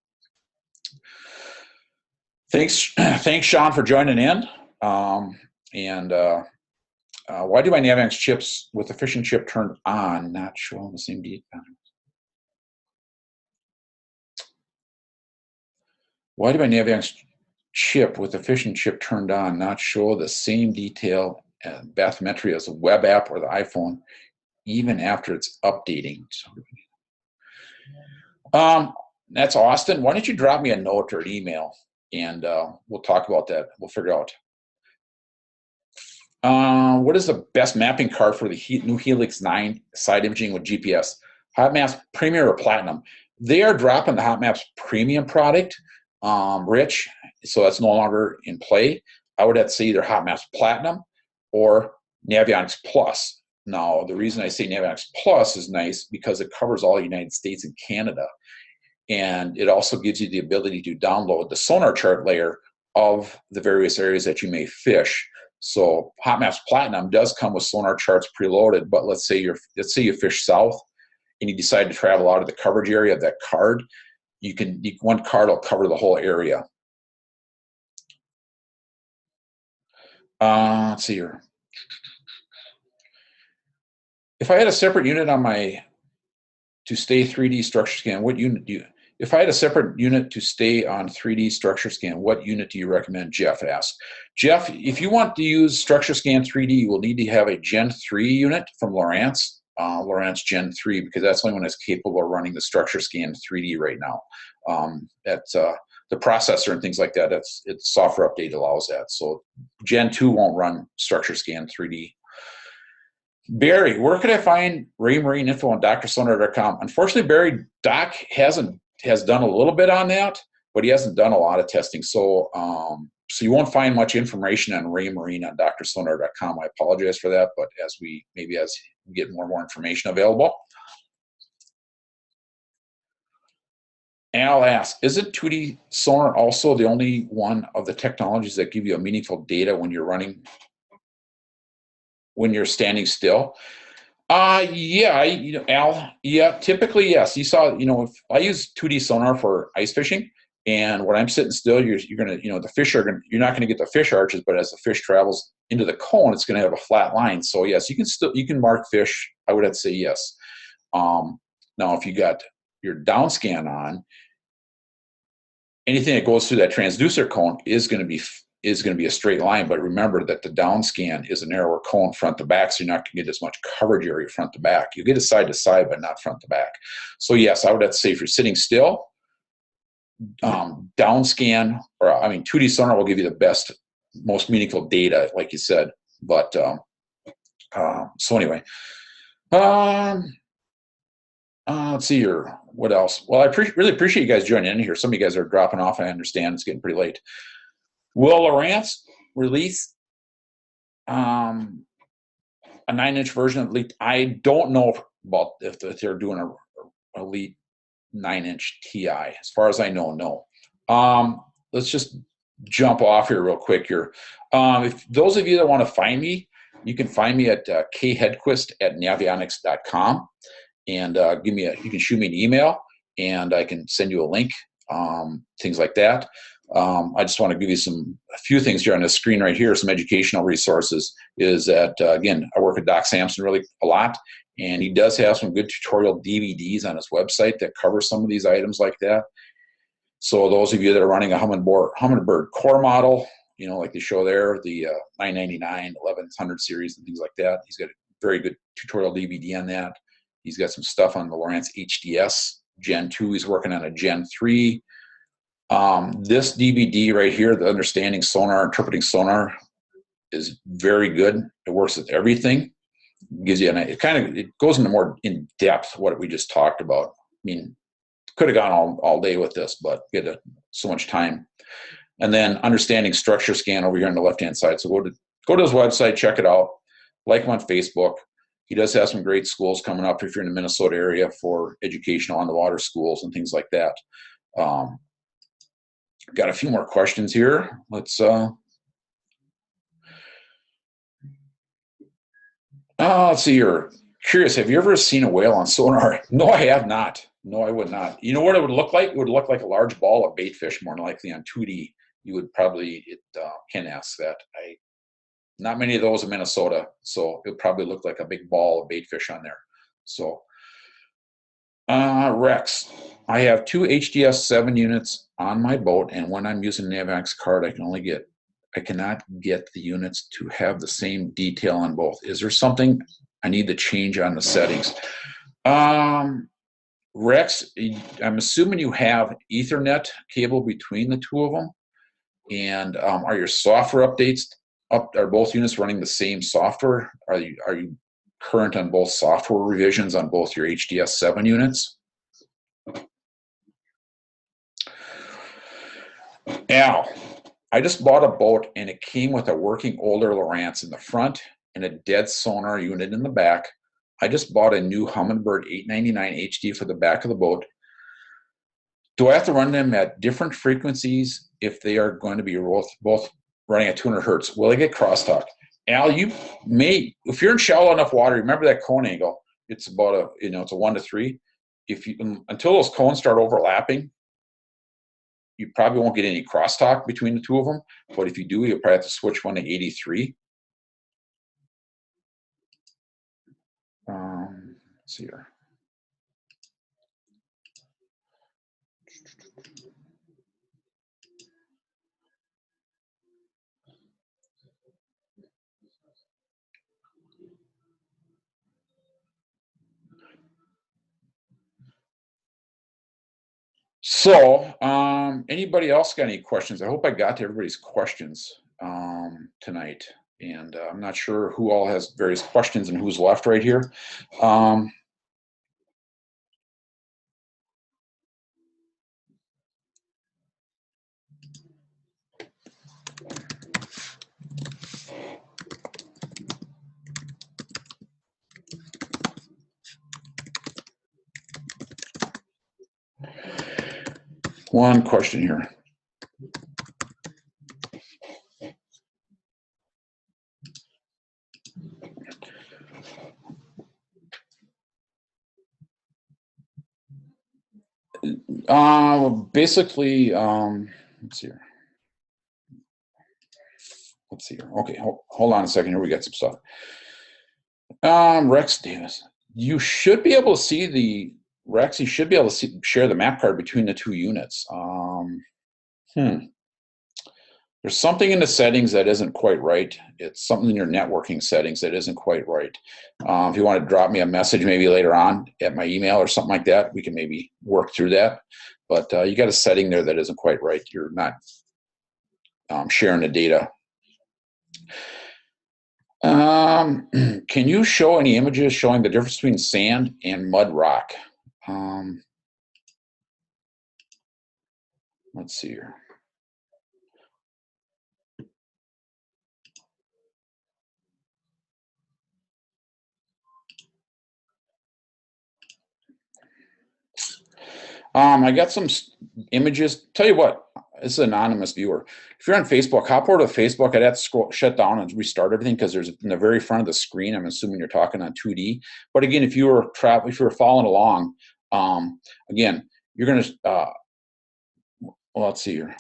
thanks, Sean, for joining in. Why do my Navionics chips with the fishing chip turned on not showing the same detail? Why do my Navionics chip with the fishing chip turned on not show the same detail and bathymetry as a web app or the iPhone, even after it's updating? That's Austin. Why don't you drop me a note or an email, and we'll talk about that. We'll figure out. What is the best mapping card for the new Helix 9 side imaging with GPS? Hot Maps Premium or Platinum? They are dropping the Hot Maps Premium product, Rich, so that's no longer in play. I would have to say either Hot Maps Platinum or Navionics Plus. Now, the reason I say Navionics Plus is nice because it covers all the United States and Canada. And it also gives you the ability to download the sonar chart layer of the various areas that you may fish. So Hot Maps Platinum does come with sonar charts preloaded, but let's say you fish south and you decide to travel out of the coverage area of that card, one card will cover the whole area. Let's see here. If I had a separate unit on to stay 3D structure scan, what unit do you? If I had a separate unit to stay on 3D structure scan, what unit do you recommend? Jeff asked. Jeff, if you want to use structure scan 3D, you will need to have a Gen 3 unit from Lowrance Gen 3, because that's the only one that's capable of running the structure scan 3D right now. That's the processor and things like that. Its software update allows that. So Gen 2 won't run structure scan 3D. Barry, where could I find Raymarine info on drsonar.com? Unfortunately, Barry, Doc has done a little bit on that, but he hasn't done a lot of testing. So so you won't find much information on Raymarine on drsonar.com. I apologize for that, but as we get more and more information available. Al asks, isn't 2D sonar also the only one of the technologies that give you a meaningful data when you're standing still? Yeah, Al, yeah, typically, yes. You saw, if I use 2D sonar for ice fishing, and when I'm sitting still, you're gonna, the fish you're not gonna get the fish arches, but as the fish travels into the cone, it's gonna have a flat line. So yes, you can mark fish. I would have to say yes. Now, if you got your DownScan on, anything that goes through that transducer cone is going to be a straight line. But remember that the DownScan is a narrower cone front to back, so you're not going to get as much coverage area front to back. You get it side to side, but not front to back. So yes, I would have to say if you're sitting still, DownScan, 2D sonar will give you the best, most meaningful data, like you said. But so anyway, let's see here. What else? Well, I really appreciate you guys joining in here. Some of you guys are dropping off. I understand it's getting pretty late. Will Lowrance release a 9-inch version of Elite. I don't know about if they're doing a Elite 9-inch TI. As far as I know, no. Let's just jump off here real quick here. If those of you that want to find me, you can find me at khedquist@navionics.com, and you can shoot me an email, and I can send you a link, things like that. I just want to give you a few things here on the screen right here, some educational resources. Is that, again, I work with Doc Sampson really a lot, and he does have some good tutorial DVDs on his website that cover some of these items like that. So those of you that are running a Humminbird core model, like they show there, the 999, 1100 series and things like that, he's got a very good tutorial DVD on that. He's got some stuff on the Lowrance HDS Gen 2. He's working on a Gen 3. This DVD right here, the Understanding Sonar, Interpreting Sonar, is very good. It works with everything. Gives you it goes into more in depth what we just talked about. I mean, could have gone all day with this, but we had so much time. And then Understanding Structure Scan over here on the left-hand side. So go to his website, check it out, like him on Facebook. He does have some great schools coming up if you're in the Minnesota area for educational on-the-water schools and things like that. Got a few more questions here. Let's see here. Curious, have you ever seen a whale on sonar? No, I have not. No, I would not. You know what it would look like? It would look like a large ball of baitfish, more than likely on 2D. You would probably, Ken asks that. Not many of those in Minnesota, so it would probably look like a big ball of baitfish on there. So, Rex, I have 2 HDS 7 units on my boat, and when I'm using Navionics card, I cannot get the units to have the same detail on both. Is there something I need to change on the settings? Rex, I'm assuming you have Ethernet cable between the two of them, and are your software updates are both units running the same software? Are you current on both software revisions on both your HDS 7 units? Al, I just bought a boat and it came with a working older Lowrance in the front and a dead sonar unit in the back. I just bought a new Humminbird 899 HD for the back of the boat. Do I have to run them at different frequencies if they are going to be both running at 200 hertz? Will they get crosstalk? Al, you may, if you're in shallow enough water, remember that cone angle. It's about it's a 1 to 3. Until those cones start overlapping, you probably won't get any crosstalk between the two of them. But if you do, you'll probably have to switch one to 83. Let's see here. So, anybody else got any questions? I hope I got to everybody's questions tonight. And I'm not sure who all has various questions and who's left right here. One question here. Basically, let's see here. Let's see here. Okay, hold on a second here. We got some stuff. Rex Davis, you should be able to see Rex, you should be able to share the map card between the two units. There's something in the settings that isn't quite right. It's something in your networking settings that isn't quite right. If you want to drop me a message maybe later on at my email or something like that, we can maybe work through that. But you got a setting there that isn't quite right. You're not sharing the data. Can you show any images showing the difference between sand and mud rock? Let's see here. I got some images. Tell you what, this is an anonymous viewer. If you're on Facebook, hop over to Facebook. I'd have to shut down and restart everything because there's in the very front of the screen. I'm assuming you're talking on 2D. But again, if you were following along, again, you're gonna. Well, let's see here.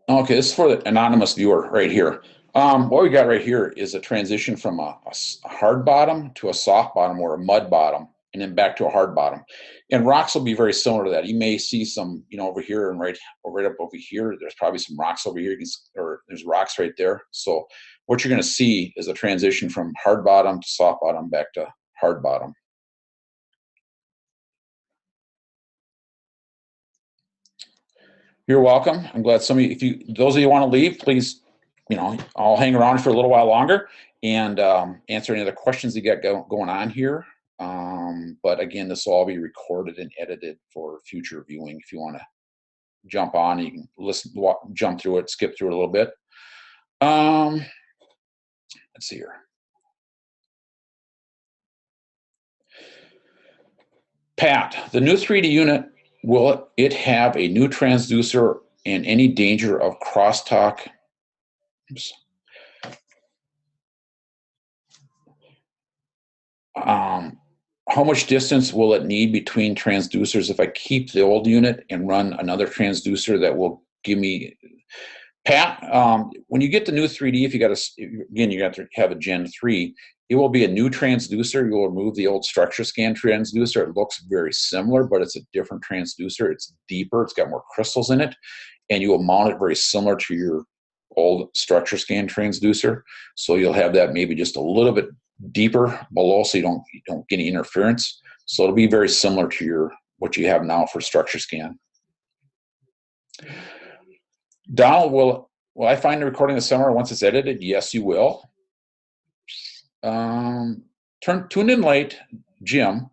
Okay, this is for the anonymous viewer right here. What we got right here is a transition from a hard bottom to a soft bottom or a mud bottom, and then back to a hard bottom. And rocks will be very similar to that. You may see some, over here and right up over here. There's probably some rocks over here, or there's rocks right there. So what you're going to see is a transition from hard bottom to soft bottom back to hard bottom. You're welcome. I'm glad some of you, those of you want to leave, please, I'll hang around for a little while longer and answer any other questions you got going on here. But again, this will all be recorded and edited for future viewing. If you want to jump on, you can listen, jump through it, skip through it a little bit. Let's see here. Pat, the new 3D unit, will it have a new transducer and any danger of crosstalk? Oops. How much distance will it need between transducers if I keep the old unit and run another transducer that will give me, Pat, when you get the new 3D, if you got to have a Gen 3, it will be a new transducer. You'll remove the old structure scan transducer. It looks very similar, but it's a different transducer. It's deeper, it's got more crystals in it, and you will mount it very similar to your old structure scan transducer. So you'll have that maybe just a little bit deeper below, so you don't get any interference. So it'll be very similar to what you have now for structure scan. Donald, will I find the recording this summer once it's edited? Yes, you will. Tune in late, Jim.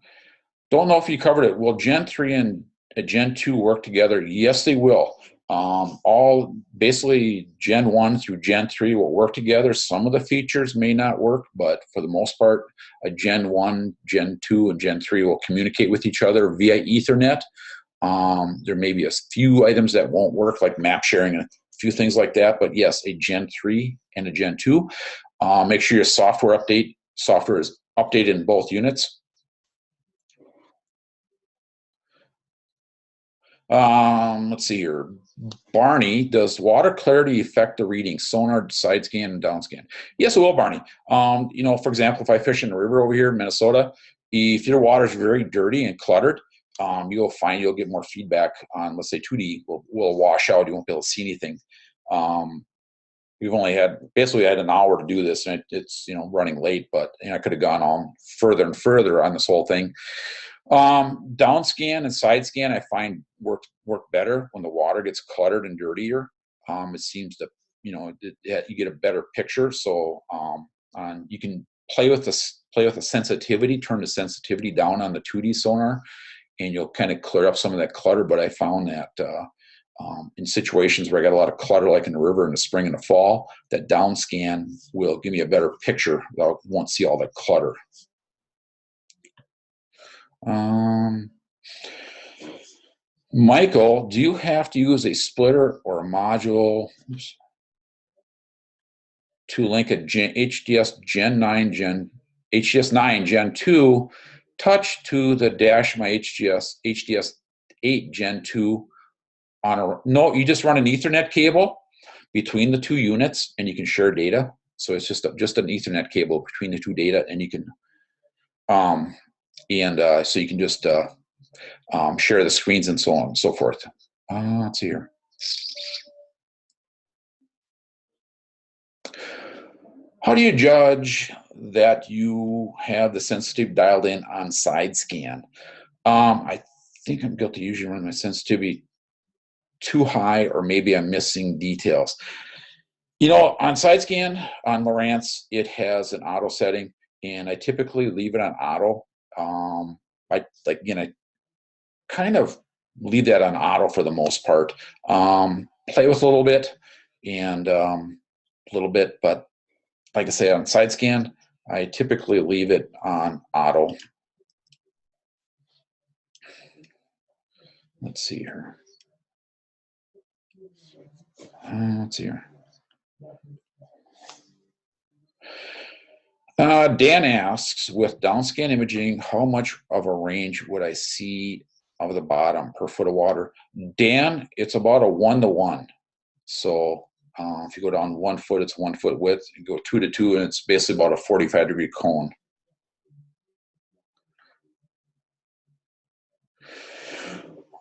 Don't know if you covered it. Will Gen 3 and Gen 2 work together? Yes, they will. All basically Gen 1 through Gen 3 will work together. Some of the features may not work, but for the most part, a Gen 1, Gen 2, and Gen 3 will communicate with each other via Ethernet. There may be a few items that won't work, like map sharing and a few things like that, but yes, a Gen 3 and a Gen 2. Make sure your software is updated in both units. Let's see here. Barney, does water clarity affect the reading? Sonar, SideScan, and DownScan. Yes, it will, Barney. For example, if I fish in the river over here in Minnesota, if your water is very dirty and cluttered, you'll find you'll get more feedback on, let's say, 2D will wash out. You won't be able to see anything. We've only had an hour to do this, and it's running late, but I could have gone on further and further on this whole thing. DownScan and SideScan I find work better when the water gets cluttered and dirtier. It seems to you get a better picture. So you can play with the sensitivity, turn the sensitivity down on the 2D sonar, and you'll kind of clear up some of that clutter. But I found that in situations where I got a lot of clutter, like in the river in the spring and the fall, that DownScan will give me a better picture. I won't see all that clutter. Michael, do you have to use a splitter or a module to link a HDS 9 Gen 2 touch to the dash my HDS 8 Gen 2 no, you just run an Ethernet cable between the two units and you can share data. So it's just an Ethernet cable between the two data, and you can so you can just share the screens and so on and so forth. Let's see here. How do you judge that you have the sensitivity dialed in on SideScan? I think I'm guilty. Usually run my sensitivity too high, or maybe I'm missing details. You know, on SideScan, on Lowrance, it has an auto setting, and I typically leave it on auto. I kind of leave that on auto for the most part. Play with a little bit and but like I say, on SideScan, I typically leave it on auto. Let's see here. Let's see here. Dan asks, with downscan imaging, how much of a range would I see of the bottom per foot of water? Dan, it's about a 1-to-1. So if you go down 1 foot, it's 1 foot width. You go 2 to 2, and it's basically about a 45-degree cone.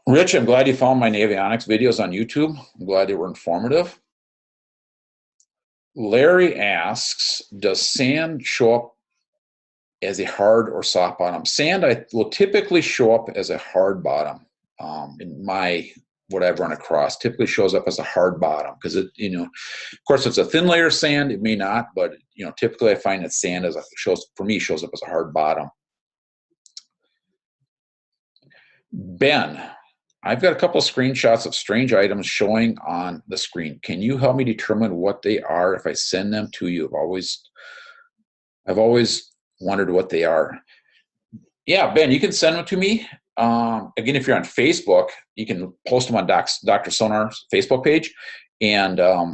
Rich, I'm glad you found my Navionics videos on YouTube. I'm glad they were informative. Larry asks, does sand show up as a hard or soft bottom? Sand will typically show up as a hard bottom. In what I've run across, typically shows up as a hard bottom because of course, if it's a thin layer of sand, it may not, but typically I find that sand shows up as a hard bottom. Ben, I've got a couple of screenshots of strange items showing on the screen. Can you help me determine what they are if I send them to you? I've always wondered what they are. Yeah, Ben, you can send them to me. Again, if you're on Facebook, you can post them on Dr. Sonar's Facebook page, and Doc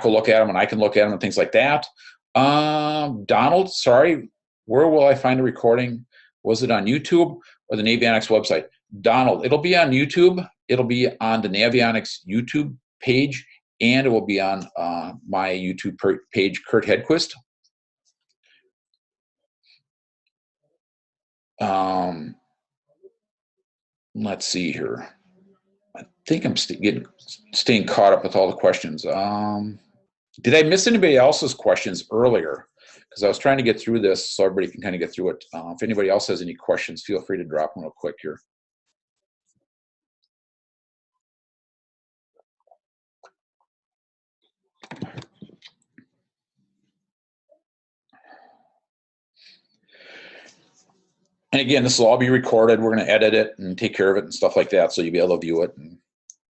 will look at them, and I can look at them and things like that. Donald, sorry, where will I find a recording? Was it on YouTube or the Navionics website? Donald, it'll be on YouTube. It'll be on the Navionics YouTube page, and it will be on my YouTube page, Kirt Hedquist. Let's see here. I think I'm staying caught up with all the questions. Did I miss anybody else's questions earlier? Because I was trying to get through this so everybody can kind of get through it. If anybody else has any questions, feel free to drop them real quick here. And again, this will all be recorded. We're going to edit it and take care of it and stuff like that, so you'll be able to view it.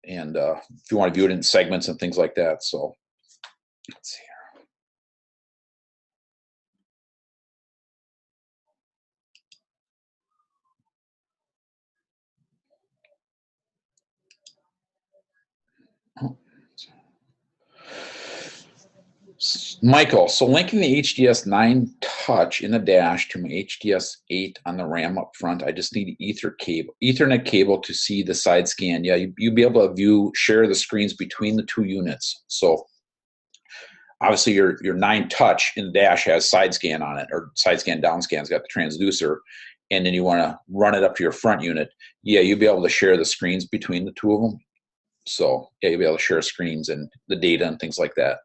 And if you want to view it in segments and things like that. So let's see here. Michael, so linking the HDS 9 touch in the dash to my HDS 8 on the RAM up front, I just need Ethernet cable to see the side scan. Yeah, you'll be able to share the screens between the two units. So obviously your 9 touch in the dash has side scan on it, or SideScan DownScan's got the transducer, and then you want to run it up to your front unit. Yeah, you'll be able to share the screens between the two of them. So yeah, you'll be able to share screens and the data and things like that.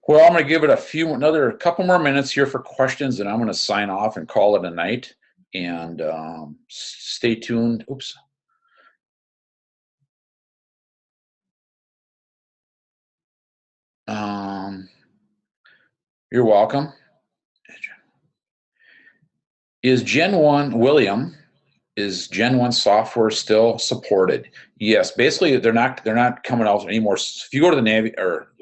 Well, I'm going to give it another couple more minutes here for questions, and I'm going to sign off and call it a night. And stay tuned. Oops. You're welcome. Is Gen 1 software still supported? Yes, basically they're not coming out anymore. If you go to the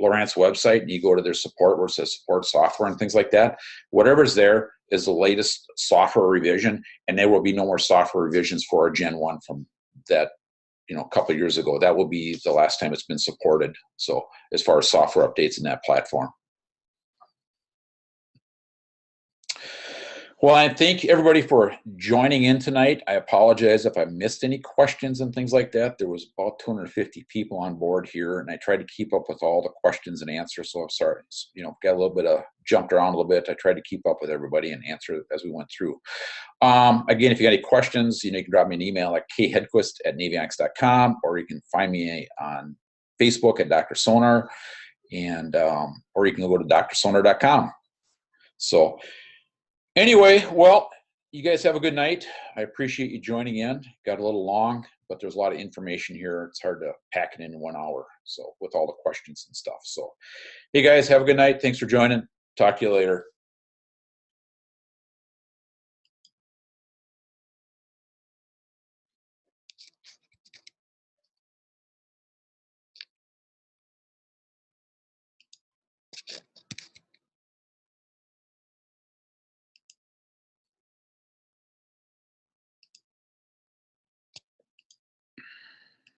Lowrance website and you go to their support where it says support software and things like that, whatever's there is the latest software revision, and there will be no more software revisions for our Gen 1 from that a couple of years ago. That will be the last time it's been supported. So as far as software updates in that platform. Well, I thank everybody for joining in tonight. I apologize if I missed any questions and things like that. There was about 250 people on board here, and I tried to keep up with all the questions and answers. So I'm sorry, got a little bit of jumped around a little bit. I tried to keep up with everybody and answer as we went through. Again, if you got any questions, you can drop me an email at khedquist@navionics.com, or you can find me on Facebook at Dr. Sonar, and or you can go to drsonar.com. So anyway, well, you guys have a good night. I appreciate you joining in. Got a little long, but there's a lot of information here. It's hard to pack it in 1 hour, so with all the questions and stuff. So hey guys, have a good night. Thanks for joining. Talk to you later.